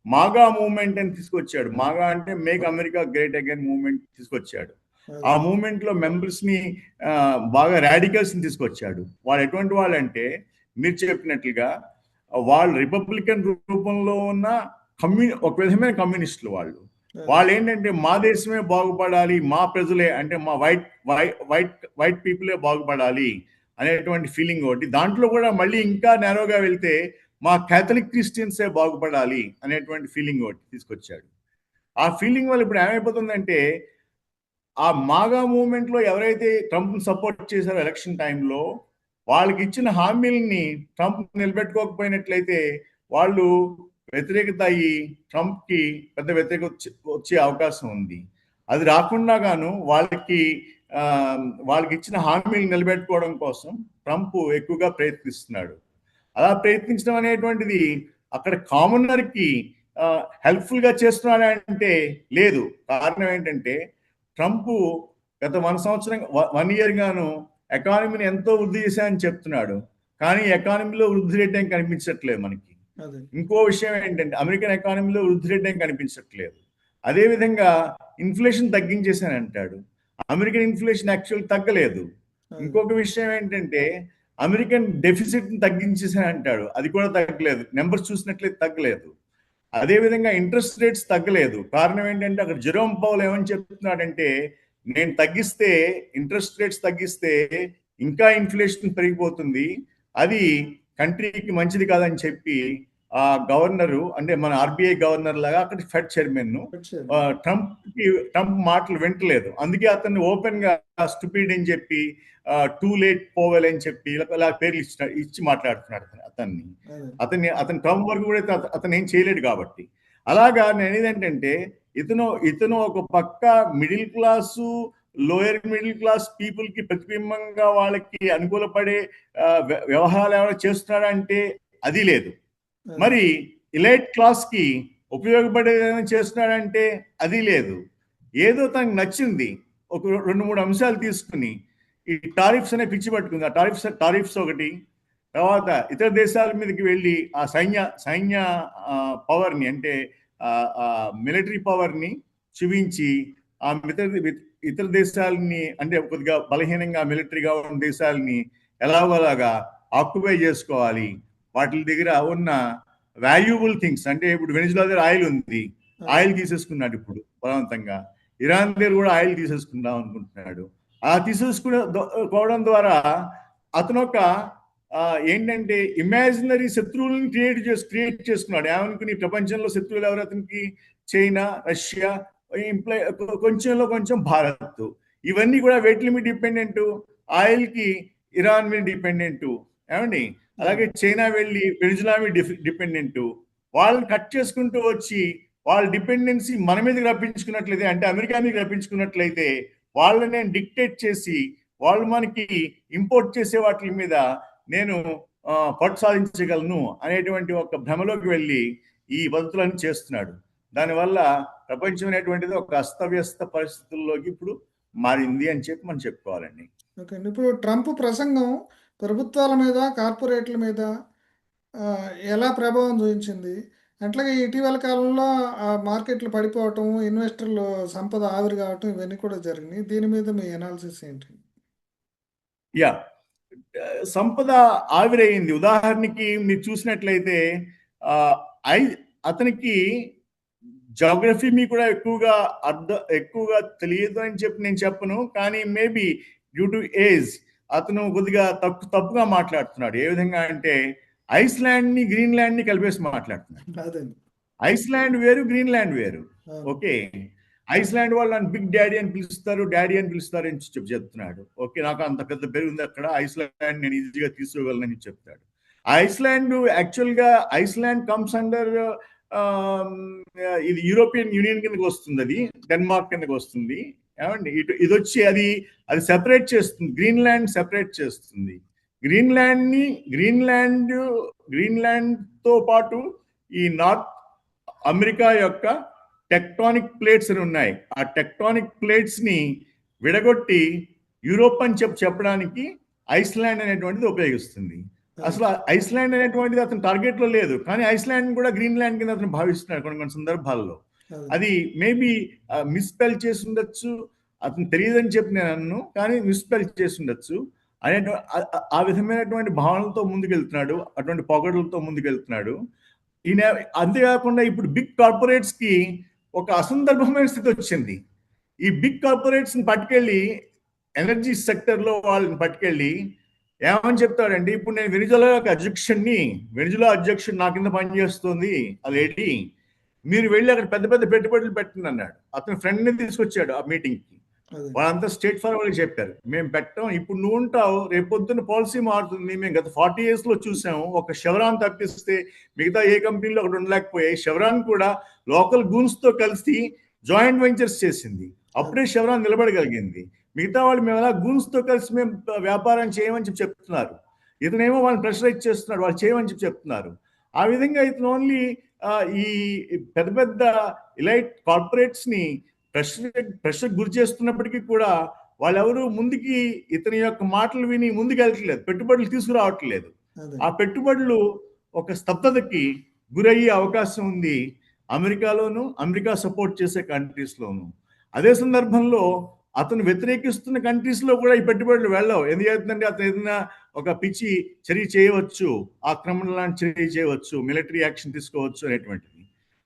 మాగా మూవ్మెంట్ అని తీసుకొచ్చాడు. మాగా అంటే make America great again movement తీసుకొచ్చాడు. ఆ మూవ్మెంట్ లో మెంబర్స్ ని బాగా రాడికల్స్ ని తీసుకొచ్చాడు. వాళ్ళు ఎటువంటి వాళ్ళు అంటే మీరు చెప్పినట్లుగా వాళ్ళు రిపబ్లికన్ రూపంలో ఉన్న ఒక విధమైన కమ్యూనిస్టులు. వాళ్ళు ఏంటంటే మా దేశమే బాగుపడాలి, మా ప్రజలే అంటే మా వైట్ పీపులే బాగుపడాలి అనేటువంటి ఫీలింగ్ ఒకటి. దాంట్లో కూడా మళ్ళీ ఇంకా నేరోగా వెళ్తే మా క్యాథలిక్ క్రిస్టియన్సే బాగుపడాలి అనేటువంటి ఫీలింగ్ ఒకటి తీసుకొచ్చాడు. ఆ ఫీలింగ్ వల్ల ఇప్పుడు ఏమైపోతుందంటే ఆ మాగా మూవ్మెంట్ లో ఎవరైతే ట్రంప్ సపోర్ట్ చేశారో ఎలక్షన్ టైంలో వాళ్ళకి ఇచ్చిన హామీలని ట్రంప్ నిలబెట్టుకోకపోయినట్లయితే వాళ్ళు వ్యతిరేకత అయ్యి ట్రంప్ కి పెద్ద వ్యతిరేకత వచ్చే అవకాశం ఉంది. అది రాకుండా గాను వాళ్ళకి ఇచ్చిన హామీలు నిలబెట్టుకోవడం కోసం ట్రంప్ ఎక్కువగా ప్రయత్నిస్తున్నాడు. అలా ప్రయత్నించడం అనేటువంటిది అక్కడ కామనర్ కి హెల్ప్ఫుల్ గా చేస్తున్నాడు అంటే లేదు. కారణం ఏంటంటే ట్రంప్ గత 1 ఇయర్ గాను ఎకానమీని ఎంతో వృద్ధి చేశాయని చెప్తున్నాడు, కానీ ఎకానమీలో వృద్ధి రేట్ ఏం కనిపించట్లేదు మనకి. ఇంకో విషయం ఏంటంటే అమెరికన్ ఎకానమీలో వృద్ధి రేట్ ఏం కనిపించట్లేదు. అదే విధంగా ఇన్ఫ్లేషన్ తగ్గించేసాను అంటాడు. అమెరికన్ ఇన్ఫ్లేషన్ యాక్చువల్ తగ్గలేదు. ఇంకొక విషయం ఏంటంటే అమెరికన్ డెఫిసిట్ ని తగ్గించేసాను అంటాడు. అది కూడా తగ్గలేదు. నెంబర్స్ చూసినట్లయితే తగ్గలేదు. అదే విధంగా ఇంట్రెస్ట్ రేట్స్ తగ్గలేదు. కారణం ఏంటంటే అక్కడ జెరోమ్ పౌల్ ఏమని చెప్తున్నాడంటే నేను తగ్గిస్తే ఇంట్రెస్ట్ రేట్స్ తగ్గిస్తే ఇంకా ఇన్ఫ్లేషన్ పెరిగిపోతుంది, అది కంట్రీకి మంచిది కాదని చెప్పి ఆ గవర్నరు, అంటే మన ఆర్బీఐ గవర్నర్ లాగా అక్కడ ఫెడ్ చైర్మన్ ట్రంప్ మాటలు వింటలేదు. అందుకే అతన్ని ఓపెన్ గా స్టూపిడ్ అని చెప్పి, టూ లేట్ పోవెల్ అని చెప్పి ఇలా పేర్లు ఇచ్చి మాట్లాడుతున్నాడు అతని ట్రంప్ వరకు కూడా అతను ఏం చేయలేడు కాబట్టి. అలాగా నేను ఏదంటే ఇతను ఒక పక్క middle class, lower middle class people కి ప్రతిబింబంగా వాళ్ళకి అనుకూలపడే వ్యవహారాలు ఏమైనా చేస్తున్నాడంటే అది లేదు. మరి ఇలైట్ క్లాస్ కి ఉపయోగపడేది చేస్తున్నాడంటే అది లేదు. ఏదో తనకు నచ్చింది ఒక 2-3 అంశాలు తీసుకుని ఈ టారిఫ్స్ అనే పిచ్చి పట్టుకుంది. ఆ టారిఫ్స్ ఒకటి, తర్వాత ఇతర దేశాల మీదకి వెళ్ళి ఆ సైన్య పవర్ని, అంటే మిలిటరీ పవర్ని చూపించి ఆ ఇతర దేశాలని, అంటే కొద్దిగా బలహీనంగా మిలిటరీగా ఉన్న దేశాలని ఎలాగోలాగా ఆక్యుపై చేసుకోవాలి, వాటి దగ్గర ఉన్న వాల్యుబుల్ థింగ్స్, అంటే ఇప్పుడు వెనిజులా దగ్గర ఆయిల్ ఉంది, ఆయిల్ తీసేసుకున్నాడు ఇప్పుడు బలవంతంగా. ఇరాన్ దగ్గర కూడా ఆయిల్ తీసేసుకుందాం అనుకుంటున్నాడు. ఆ తీసేసుకోవడం ద్వారా అతను ఒక ఏంటంటే ఇమాజినరీ శత్రువులను క్రియేట్ చేసుకున్నాడు. ఏమనుకుని ప్రపంచంలో శత్రువులు ఎవరు అతనికి? చైనా, రష్యా, కొంచెంలో కొంచెం భారత్. ఇవన్నీ కూడా వేటి మీద డిపెండెంట్? ఆయిల్ కి ఇరాన్ మీద డిపెండెంట్ ఏమండి. అలాగే చైనా వెళ్ళి వెనిజులా మీద డిపెండెంట్. వాళ్ళని కట్ చేసుకుంటూ వచ్చి వాళ్ళ డిపెండెన్సీ మన మీదకి రప్పించుకున్నట్లయితే, అంటే అమెరికా మీద రప్పించుకున్నట్లయితే, వాళ్ళని డిక్టేట్ చేసి వాళ్ళు మనకి ఇంపోర్ట్ చేసే వాటి మీద నేను పట్టు సాధించగలను అనేటువంటి ఒక భ్రమలోకి వెళ్ళి ఈ పద్ధతులను చేస్తున్నాడు. దానివల్ల ప్రపంచం అనేటువంటిది ఒక అస్తవ్యస్త పరిస్థితుల్లోకి ఇప్పుడు మారింది అని చెప్పి మనం చెప్పుకోవాలండి. ఓకే అండి. ఇప్పుడు ట్రంప్ ప్రసంగం ప్రభుత్వాల మీద, కార్పొరేట్ల మీద ఎలా ప్రభావం చూపించింది? అట్లాగే ఇటీవల కాలంలో మార్కెట్లు పడిపోవటం, ఇన్వెస్టర్లు సంపద ఆవిరి కావటం, ఇవన్నీ కూడా జరిగినాయి. దీని మీద మీ అనాలిసిస్ ఏంటి? యా, సంపద ఆవిరైంది. ఉదాహరణకి మీరు చూసినట్లయితే అతనికి జాగ్రఫీ మీ కూడా ఎక్కువగా తెలియదు అని చెప్పి నేను చెప్పను, కానీ మేబీ డ్యూ టు ఏజ్ అతను కొద్దిగా తప్పుగా మాట్లాడుతున్నాడు. ఏ విధంగా అంటే ఐస్లాండ్ ని, గ్రీన్లాండ్ ని కలిపేసి మాట్లాడుతున్నాడు. ఐస్లాండ్ వేరు, గ్రీన్లాండ్ వేరు. ఓకే, ఐస్లాండ్ వాళ్ళు నన్ను బిగ్ డాడీ అని పిలుస్తారు అని చెప్తున్నాడు. ఓకే, నాకు అంత పెద్ద పేరు ఉంది అక్కడ, ఐస్లాండ్ నేను ఈజీగా తీసుకోగలనని చెప్తాడు. ఐస్లాండ్ యాక్చువల్ గా ఐస్లాండ్ కమ్స్ అండర్ ఇది యూరోపియన్ యూనియన్ కిందకి వస్తుంది, అది డెన్మార్క్ కిందకి వస్తుంది. ఏమండి, ఇది వచ్చి అది సెపరేట్ చేస్తుంది, గ్రీన్లాండ్ సెపరేట్ చేస్తుంది. గ్రీన్లాండ్ తో పాటు ఈ నార్త్ అమెరికా యొక్క టెక్టానిక్ ప్లేట్స్ అని ఉన్నాయి. ఆ టెక్టానిక్ ప్లేట్స్ ని విడగొట్టి యూరోప్ అని చెప్పడానికి ఐస్లాండ్ అనేటువంటిది ఉపయోగిస్తుంది. అసలు ఐస్లాండ్ అనేటువంటిది అతని టార్గెట్ లో లేదు, కానీ ఐస్లాండ్ కూడా గ్రీన్లాండ్ కింద అతను భావిస్తున్నాడు కొన్ని సందర్భాల్లో. అది మేబీ మిస్పెల్ చేసి ఉండొచ్చు, అతను తెలియదని చెప్పి నేను అన్ను, కానీ మిస్పెల్ చేసి ఉండొచ్చు అనే ఆ విధమైనటువంటి భావనలతో ముందుకెళ్తున్నాడు, అటువంటి పొగడులతో ముందుకెళ్తున్నాడు. అంతేకాకుండా ఇప్పుడు బిగ్ కార్పొరేట్స్ కి ఒక అసందర్భమైన స్థితి వచ్చింది. ఈ బిగ్ కార్పొరేట్స్ ని పట్టుకెళ్ళి ఎనర్జీ సెక్టర్ లో వాళ్ళని పట్టుకెళ్ళి ఏమని చెప్తాడండి, ఇప్పుడు నేను వెనిజులా అధ్యక్షుడు నా కింద పనిచేస్తుంది అదేంటి, మీరు వెళ్ళి అక్కడ పెద్ద పెద్ద పెట్టుబడులు పెట్టండి అన్నాడు. అతని ఫ్రెండ్ ని తీసుకొచ్చాడు ఆ మీటింగ్ కి. వాళ్ళంతా స్టేట్ ఫార్వర్డ్ చెప్పారు, మేము పెట్టాం, ఇప్పుడు నువ్వు ఉంటావు, రేపొద్దున పాలసీ మారుతుంది. మేము గత 40 years లో చూసాము, ఒక షెవ్రాన్ తప్పిస్తే మిగతా ఏ కంపెనీలో ఒకటి ఉండలేకపోయాయి. షెవ్రాన్ కూడా లోకల్ గూన్స్ తో కలిసి జాయింట్ వెంచర్స్ చేసింది, అప్పుడే షెవ్రాన్ నిలబడగలిగింది. మిగతా వాళ్ళు మేము అలా గూన్స్ తో కలిసి మేము వ్యాపారం చేయమని చెప్పి చెప్తున్నారు. ఇతనేమో వాళ్ళని ప్రెషరైజ్ చేస్తున్నాడు, వాళ్ళు చేయమని చెప్పి చెప్తున్నారు. ఆ విధంగా ఇతను ఓన్లీ ఈ పెద్ద పెద్ద ఇలైట్ కార్పొరేట్స్ ని ప్రెషర్ గురి చేస్తున్నప్పటికీ కూడా వాళ్ళెవరు ముందుకి ఇతని యొక్క మాటలు విని ముందుకు వెళ్ళట్లేదు, పెట్టుబడులు తీసుకురావట్లేదు. ఆ పెట్టుబడులు ఒక స్తబ్దతకి గురయ్యే అవకాశం ఉంది అమెరికాలోను, అమెరికా సపోర్ట్ చేసే కంట్రీస్ లోను. అదే సందర్భంలో అతను వ్యతిరేకిస్తున్న కంట్రీస్ లో కూడా ఈ పెట్టుబడులు వెళ్ళవు. ఎందుకంటే అతను ఏదైనా ఒక పిచ్చి చర్య చేయవచ్చు, ఆక్రమణ లాంటి చర్య చేయవచ్చు, మిలిటరీ యాక్షన్ తీసుకోవచ్చు అనేటువంటిది.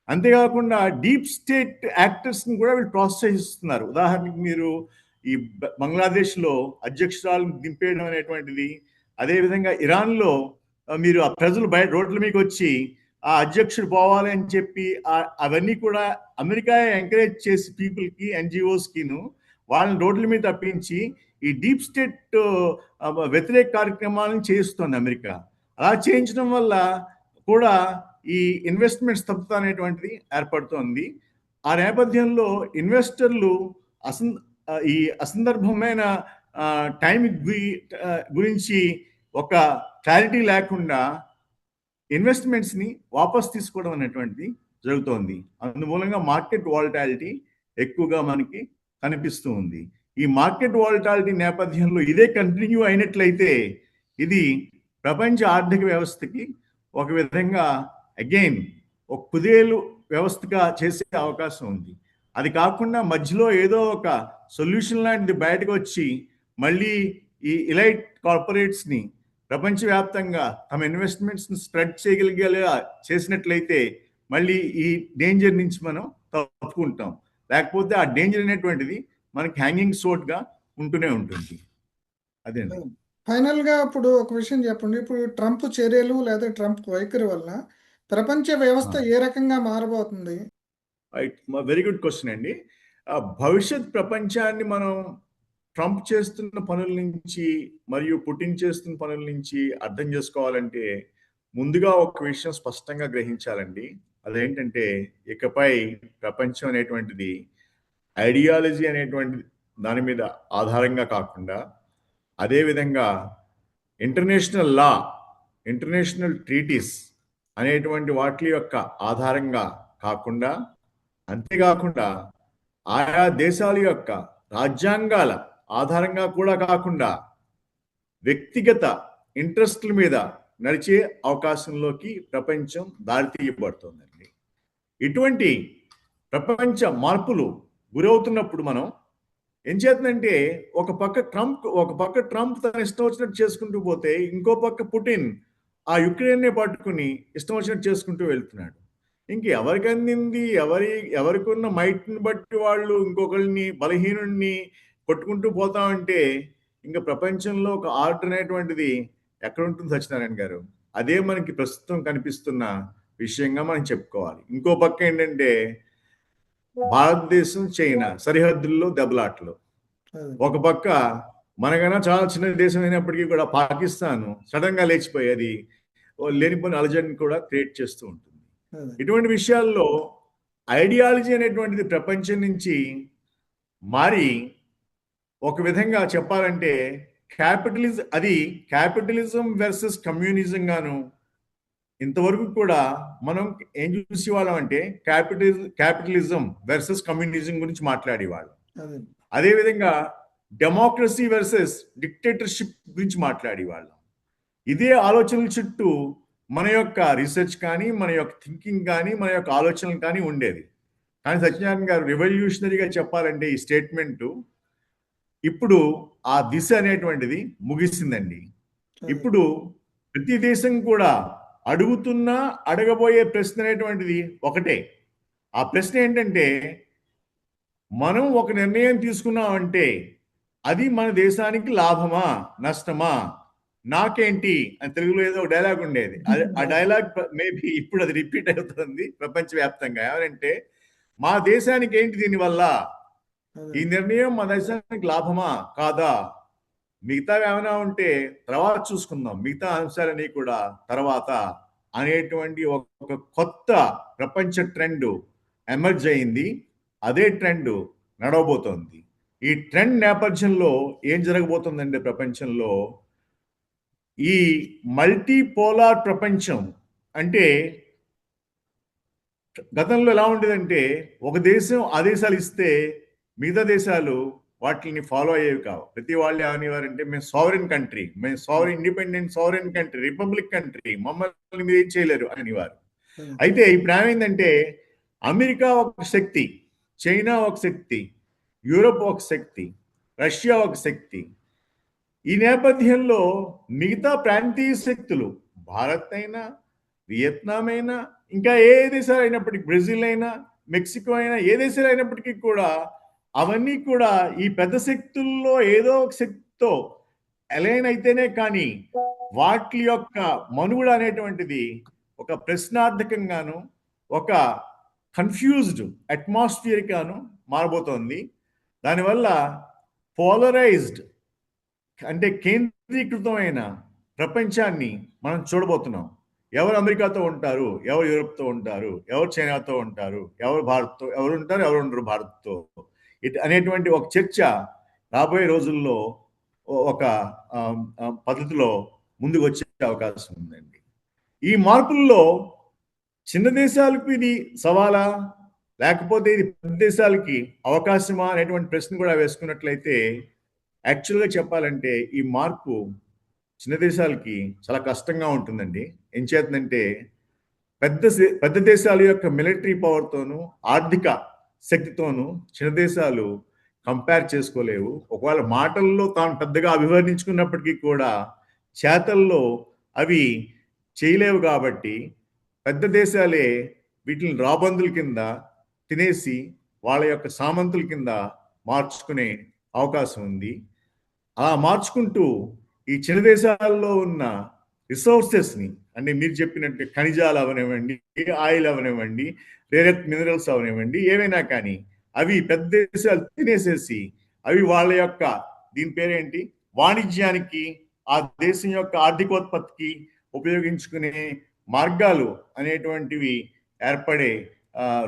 అంతేకాకుండా డీప్ స్టేట్ యాక్టర్స్ ని కూడా వీళ్ళు ప్రోత్సహిస్తున్నారు. ఉదాహరణకి మీరు ఈ బంగ్లాదేశ్లో అధ్యక్షురాలను దింపేయడం అనేటువంటిది, అదేవిధంగా ఇరాన్లో మీరు ఆ ప్రజలు బయట రోడ్ల మీకు వచ్చి ఆ అధ్యక్షుడు పోవాలి అని చెప్పి అవన్నీ కూడా అమెరికా ఎంకరేజ్ చేసి పీపుల్కి, ఎన్జిఓస్కిను వాళ్ళని రోడ్ల మీద తప్పించి ఈ డీప్ స్టేట్ వ్యతిరేక కార్యక్రమాలను చేస్తుంది అమెరికా. అలా చేయించడం వల్ల కూడా ఈ ఇన్వెస్ట్మెంట్ స్తబ్దత అనేటువంటిది ఏర్పడుతోంది. ఆ నేపథ్యంలో ఇన్వెస్టర్లు ఈ అసందర్భమైన టైం గురించి ఒక క్లారిటీ లేకుండా ఇన్వెస్ట్మెంట్స్ని వాపస్ తీసుకోవడం అనేటువంటిది జరుగుతోంది. అందుమూలంగా మార్కెట్ వాలటాలిటీ ఎక్కువగా మనకి కనిపిస్తూ ఉంది. ఈ మార్కెట్ వాలటాలిటీ నేపథ్యంలో ఇదే కంటిన్యూ అయినట్లయితే ఇది ప్రపంచ ఆర్థిక వ్యవస్థకి ఒక విధంగా అగైన్ ఒక కుదేలు వ్యవస్థగా చేసే అవకాశం ఉంది. అది కాకుండా మధ్యలో ఏదో ఒక సొల్యూషన్ లాంటిది బయటకు వచ్చి మళ్ళీ ఈ ఇలైట్ కార్పొరేట్స్ని ప్రపంచవ్యాప్తంగా తమ ఇన్వెస్ట్మెంట్స్ని స్ప్రెడ్ చేయగలిగేలా చేసినట్లయితే మళ్ళీ ఈ డేంజర్ నుంచి మనం తప్పుకుంటాం. లేకపోతే ఆ డేంజర్ అనేటువంటిది మనకి హ్యాంగింగ్ సోట్గా ఉంటూనే ఉంటుంది. అదే ఫైనల్గా ఇప్పుడు ఒక విషయం చెప్పండి. ఇప్పుడు ట్రంప్ చర్యలు లేదా ట్రంప్ వైఖరి వల్ల ప్రపంచ వ్యవస్థ ఏ రకంగా మారబోతుంది? వెరీ గుడ్ క్వశ్చన్ అండి. భవిష్యత్ ప్రపంచాన్ని మనం ట్రంప్ చేస్తున్న పనుల నుంచి మరియు పుటిన్ చేస్తున్న పనుల నుంచి అర్థం చేసుకోవాలంటే ముందుగా ఒక విషయం స్పష్టంగా గ్రహించాలండి. అదేంటంటే ఇకపై ప్రపంచం అనేటువంటిది ఐడియాలజీ అనేటువంటి దాని మీద ఆధారంగా కాకుండా, అదేవిధంగా ఇంటర్నేషనల్ లా, ఇంటర్నేషనల్ ట్రీటీస్ అనేటువంటి వాటి యొక్క ఆధారంగా కాకుండా, అంతేకాకుండా ఆయా దేశాల యొక్క రాజ్యాంగాల ఆధారంగా కూడా కాకుండా వ్యక్తిగత ఇంట్రెస్ట్ల మీద నడిచే అవకాశంలోకి ప్రపంచం దారితీయబడుతుందండి. ఇటువంటి ప్రపంచ మార్పులు గురవుతున్నప్పుడు మనం ఏం చేస్తుందంటే ఒక పక్క ట్రంప్ తన ఇష్టం వచ్చినట్టు చేసుకుంటూ పోతే, ఇంకో పక్క పుటిన్ ఆ యుక్రెయిన్నే పట్టుకుని ఇష్టం వచ్చినట్టు చేసుకుంటూ వెళ్తున్నాడు. ఎవరికి అందింది, ఎవరికి ఉన్న మైట్ని బట్టి వాళ్ళు ఇంకొకరిని బలహీనుడిని కొట్టుకుంటూ పోతామంటే ఇంకా ప్రపంచంలో ఒక ఆర్డర్ అనేటువంటిది ఎక్కడ ఉంటుంది సత్యనారాయణ గారు? అదే మనకి ప్రస్తుతం కనిపిస్తున్న విషయంగా మనం చెప్పుకోవాలి. ఇంకో పక్క ఏంటంటే భారతదేశం, చైనా సరిహద్దుల్లో దెబ్బలాట్లు. ఒక పక్క మనకన్నా చాలా చిన్న దేశం అయినప్పటికీ కూడా పాకిస్తాన్ సడన్ గా లేచిపోయి అది లేనిపోయిన అలజడిని కూడా క్రియేట్ చేస్తూ ఉంటుంది. ఇటువంటి విషయాల్లో ఐడియాలజీ అనేటువంటిది ప్రపంచం నుంచి మారి ఒక విధంగా చెప్పాలంటే క్యాపిటలిజం వర్సెస్ కమ్యూనిజం గాను ఇంతవరకు కూడా మనం ఏం చూసేవాళ్ళం అంటే క్యాపిటలిజం వర్సెస్ కమ్యూనిజం గురించి మాట్లాడేవాళ్ళం. అదేవిధంగా డెమోక్రసీ వర్సెస్ డిక్టేటర్షిప్ గురించి మాట్లాడేవాళ్ళం. ఇదే ఆలోచనల చుట్టూ మన యొక్క రీసెర్చ్ కానీ, మన యొక్క థింకింగ్ కానీ, మన యొక్క ఆలోచనలు కానీ ఉండేది. కానీ సత్యనారాయణ గారు రెవల్యూషనరీగా చెప్పాలంటే ఈ స్టేట్మెంటు ఇప్పుడు ఆ దిశ అనేటువంటిది ముగిసిందండి. ఇప్పుడు ప్రతి దేశం కూడా అడగబోయే ప్రశ్న అనేటువంటిది ఒకటే. ఆ ప్రశ్న ఏంటంటే, మనం ఒక నిర్ణయం తీసుకున్నామంటే అది మన దేశానికి లాభమా నష్టమా? నాకేంటి అని తెలుగులో ఏదో ఒక డైలాగ్ ఉండేది. ఆ డైలాగ్ మేబీ ఇప్పుడు అది రిపీట్ అవుతుంది ప్రపంచవ్యాప్తంగా. ఏమంటే, మా దేశానికి ఏంటి దీనివల్ల? ఈ నిర్ణయం మా దేశానికి లాభమా కాదా? మిగతా ఏమైనా ఉంటే తర్వాత చూసుకుందాం, మిగతా అంశాలని కూడా తర్వాత అనేటువంటి ఒక కొత్త ప్రపంచ ట్రెండ్ ఎమర్జ్ అయింది. అదే ట్రెండ్ నడవబోతోంది. ఈ ట్రెండ్ నేపథ్యంలో ఏం జరగబోతుందంటే ప్రపంచంలో ఈ మల్టీపోలార్ ప్రపంచం అంటే గతంలో ఎలా ఉండేదంటే ఒక దేశం ఆదేశాలు ఇస్తే మిగతా దేశాలు వాటిని ఫాలో అయ్యేవి కావు. ప్రతి వాళ్ళు ఏమనేవారంటే మేము sovereign country, independent sovereign country, republic country, మమ్మల్ని మీరు ఏం చేయలేరు అనేవారు. అయితే ఇప్పుడు ఏమైందంటే అమెరికా ఒక శక్తి, చైనా ఒక శక్తి, యూరోప్ ఒక శక్తి, రష్యా ఒక శక్తి. ఈ నేపథ్యంలో మిగతా ప్రాంతీయ శక్తులు భారత్ అయినా, వియత్నాం అయినా, ఇంకా ఏ దేశాలు అయినప్పటికీ, బ్రెజిల్ అయినా, మెక్సికో అయినా, ఏ దేశాలు అయినప్పటికీ కూడా అవన్నీ కూడా ఈ పెద్ద శక్తుల్లో ఏదో ఒక శక్తితో అలైన్ అయితేనే కానీ వాటి యొక్క మనుగడ అనేటువంటిది ఒక ప్రశ్నార్థకంగాను, ఒక కన్ఫ్యూజ్డ్ అట్మాస్ఫియర్ గాను మారబోతోంది. దానివల్ల పోలరైజ్డ్ అంటే కేంద్రీకృతమైన ప్రపంచాన్ని మనం చూడబోతున్నాం. ఎవరు అమెరికాతో ఉంటారు, ఎవరు యూరోప్తో ఉంటారు, ఎవరు చైనాతో ఉంటారు, ఎవరు భారత్తో, ఎవరు ఉంటారు, ఎవరు ఉండరు భారత్తో, అనేటువంటి ఒక చర్చ రాబోయే రోజుల్లో ఒక పద్ధతిలో ముందుకు వచ్చే అవకాశం ఉందండి. ఈ మార్పుల్లో చిన్న దేశాలకు ఇది సవాలా, లేకపోతే ఇది పెద్ద దేశాలకి అవకాశమా అనేటువంటి ప్రశ్న కూడా వేసుకున్నట్లయితే, యాక్చువల్గా చెప్పాలంటే ఈ మార్పు చిన్న దేశాలకి చాలా కష్టంగా ఉంటుందండి. ఏం చేస్తుందంటే పెద్ద దేశాల యొక్క మిలిటరీ పవర్తోనూ, ఆర్థిక శక్తితోనూ చిన్న దేశాలు కంపేర్ చేసుకోలేవు. ఒకవేళ మాటల్లో తాను పెద్దగా అభివర్ణించుకున్నప్పటికీ కూడా చేతల్లో అవి చేయలేవు. కాబట్టి పెద్ద దేశాలే వీటిని రాబందుల కింద తినేసి వాళ్ళ యొక్క సామంతుల కింద మార్చుకునే అవకాశం ఉంది. అలా మార్చుకుంటూ ఈ చిన్న దేశాల్లో ఉన్న రిసోర్సెస్ని, అంటే మీరు చెప్పినట్టు ఖనిజాలు అవనివ్వండి, ఆయిల్ అవనివ్వండి, రేర్ ఎర్త్ మినరల్స్ అవనివ్వండి, ఏవైనా కానీ అవి పెద్ద దేశాలు తినేసేసి అవి వాళ్ళ యొక్క దీని పేరేంటి వాణిజ్యానికి, ఆ దేశం యొక్క ఆర్థికోత్పత్తికి ఉపయోగించుకునే మార్గాలు అనేటువంటివి ఏర్పడే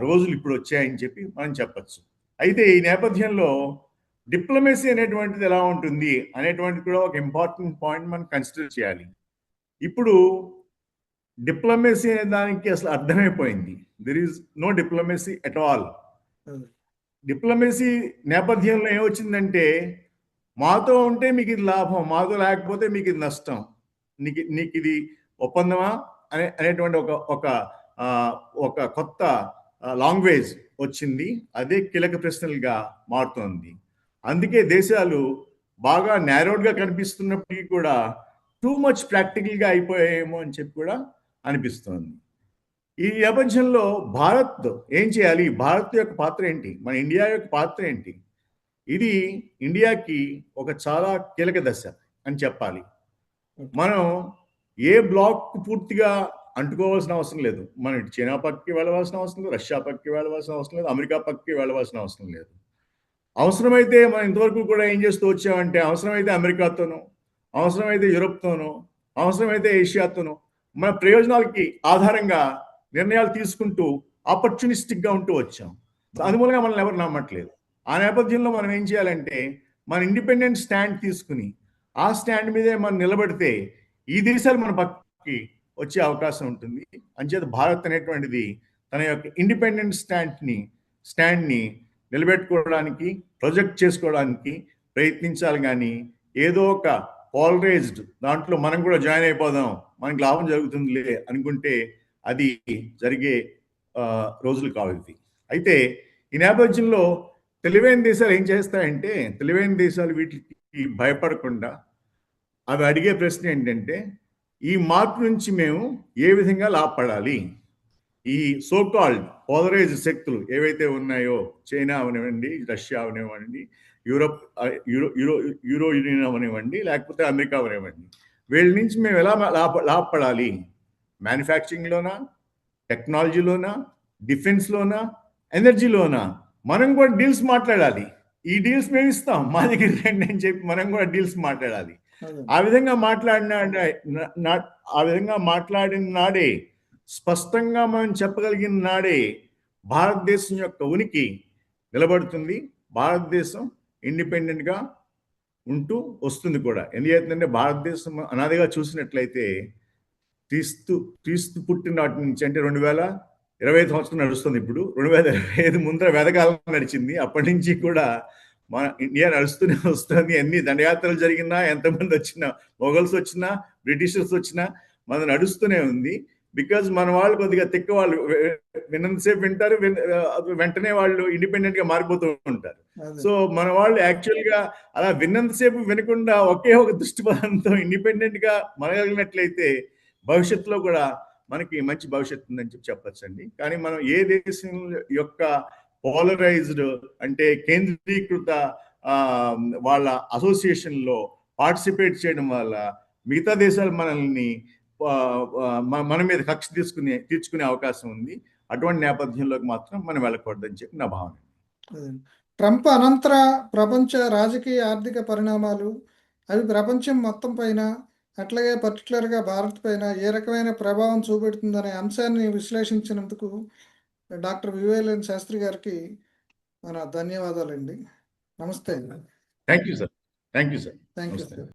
రోజులు ఇప్పుడు వచ్చాయని చెప్పి మనం చెప్పచ్చు. అయితే ఈ నేపథ్యంలో డిప్లొమసీ అనేటువంటిది ఎలా ఉంటుంది అనేటువంటిది కూడా ఒక ఇంపార్టెంట్ పాయింట్ మనం కన్సిడర్ చేయాలి. ఇప్పుడు డిప్లొమసీ అనే దానికి అసలు అర్థమైపోయింది. There is no diplomacy at all. Diplomacy నేపథ్యంలో ఏమొచ్చిందంటే, మాతో ఉంటే మీకు ఇది లాభం, మాతో లేకపోతే మీకు ఇది నష్టం, నీకు ఇది ఒప్పందమా అనేటువంటి ఒక కొత్త లాంగ్వేజ్ వచ్చింది. అదే కీలక ప్రశ్నలుగా మారుతోంది. అందుకే దేశాలు బాగా నేరోడ్గా కనిపిస్తున్నప్పటికీ కూడా టూ మచ్ ప్రాక్టికల్గా అయిపోయాయేమో అని చెప్పి కూడా అనిపిస్తోంది. ఈ నేపథ్యంలో భారత్ ఏం చేయాలి, భారత్ యొక్క పాత్ర ఏంటి, మన ఇండియా యొక్క పాత్ర ఏంటి? ఇది ఇండియాకి ఒక చాలా కీలక దశ అని చెప్పాలి. మనం ఏ బ్లాక్ పూర్తిగా అంటుకోవాల్సిన అవసరం లేదు. మనం ఇటు చైనా పక్కకి వెళ్ళవలసిన అవసరం లేదు, రష్యా పక్కకి వెళ్ళవలసిన అవసరం లేదు, అమెరికా పక్కకి వెళ్ళవలసిన అవసరం లేదు. అవసరమైతే మనం ఇంతవరకు కూడా ఏం చేస్తూ వచ్చామంటే, అవసరమైతే అమెరికాతోనూ, అవసరమైతే యూరోప్తోనూ, అవసరమైతే ఏషియాతోనూ మన ప్రయోజనాలకి ఆధారంగా నిర్ణయాలు తీసుకుంటూ ఆపర్చునిస్టిక్గా ఉంటూ వచ్చాం. అందుమూలంగా మనల్ని ఎవరు నమ్మట్లేదు. ఆ నేపథ్యంలో మనం ఏం చేయాలంటే, మన ఇండిపెండెంట్ స్టాండ్ తీసుకుని ఆ స్టాండ్ మీదే మనం నిలబడితే ఈ దేశాలు మన పక్కకి వచ్చే అవకాశం ఉంటుంది. అంచేత భారత్ అనేటువంటిది తన యొక్క ఇండిపెండెంట్ స్టాండ్ని నిలబెట్టుకోవడానికి, ప్రొజెక్ట్ చేసుకోవడానికి ప్రయత్నించాలి. కానీ ఏదో ఒక పోలరైజ్డ్ దాంట్లో మనం కూడా జాయిన్ అయిపోదాం, మనకి లాభం జరుగుతుందిలే అనుకుంటే అది జరిగే రోజులు కావు ఇవి. అయితే ఈ నేపథ్యంలో తెలివైన దేశాలు ఏం చేస్తాయంటే, తెలివైన దేశాలు వీటికి భయపడకుండా అవి అడిగే ప్రశ్న ఏంటంటే, ఈ మార్పు నుంచి మేము ఏ విధంగా లాభపడాలి? ఈ సోకాల్డ్ పోలరైజ్ శక్తులు ఏవైతే ఉన్నాయో, చైనా అవనివ్వండి, రష్యా అవనివ్వండి, యూరో యూనియన్ అవనివ్వండి, లేకపోతే అమెరికా అవనివ్వండి, వీళ్ళ నుంచి మేము ఎలా లాభపడాలి? మ్యానుఫ్యాక్చరింగ్లోనా, టెక్నాలజీలోనా, డిఫెన్స్లోనా, ఎనర్జీలోనా? మనం కూడా డీల్స్ మాట్లాడాలి. ఈ డీల్స్ మేము ఇస్తాం, మా దగ్గర రండి అని చెప్పి మనం కూడా డీల్స్ మాట్లాడాలి. ఆ విధంగా మాట్లాడిన నాడే, స్పష్టంగా మనం చెప్పగలిగిన నాడే భారతదేశం యొక్క ఉనికి నిలబడుతుంది. భారతదేశం ఇండిపెండెంట్గా ఉంటూ వస్తుంది కూడా. ఎందుకంటే భారతదేశం అనాదిగా చూసినట్లయితే క్రీస్తు పుట్టిన నాటి నుంచి, అంటే 2025 సంవత్సరం నడుస్తుంది. ఇప్పుడు 2025 ముందర వేదకాలం నడిచింది. అప్పటి నుంచి కూడా మన ఇండియా నడుస్తూనే వస్తుంది. ఎన్ని దండయాత్రలు జరిగినా, ఎంతమంది వచ్చినా, మొఘల్స్ వచ్చినా, బ్రిటిషర్స్ వచ్చినా మన నడుస్తూనే ఉంది. బికాజ్ మన వాళ్ళు కొద్దిగా తిక్క వాళ్ళు విన్నంతసేపు వింటారు, వెంటనే వాళ్ళు ఇండిపెండెంట్ గా మారిపోతూ ఉంటారు. సో మన వాళ్ళు యాక్చువల్ గా అలా విన్నంతసేపు వినకుండా ఒకే ఒక దృష్టిపథంతో ఇండిపెండెంట్ గా మనగలిగినట్లయితే భవిష్యత్తులో కూడా మనకి మంచి భవిష్యత్తు ఉందని చెప్పొచ్చండి. కానీ మనం ఏ దేశం యొక్క పోలరైజ్డ్ అంటే కేంద్రీకృత వాళ్ళ అసోసియేషన్లో పార్టిసిపేట్ చేయడం వల్ల మిగతా దేశాలు మనల్ని మన మీద కక్ష తీర్చుకునే అవకాశం ఉంది. అటువంటి నేపథ్యంలోకి మాత్రం మనం వెళ్ళకూడదని చెప్పి నా భావన. ట్రంప్ అనంతర ప్రపంచ రాజకీయ ఆర్థిక పరిణామాలు అవి ప్రపంచం మొత్తం పైన అట్లాగే పర్టికులర్గా భారత్ పైన ఏ రకమైన ప్రభావం చూపెడుతుందనే అంశాన్ని విశ్లేషించినందుకు డాక్టర్ వివేలేని శాస్త్రి గారికి మన ధన్యవాదాలండి. నమస్తే. Thank you sir. Thank you sir. Thank you sir.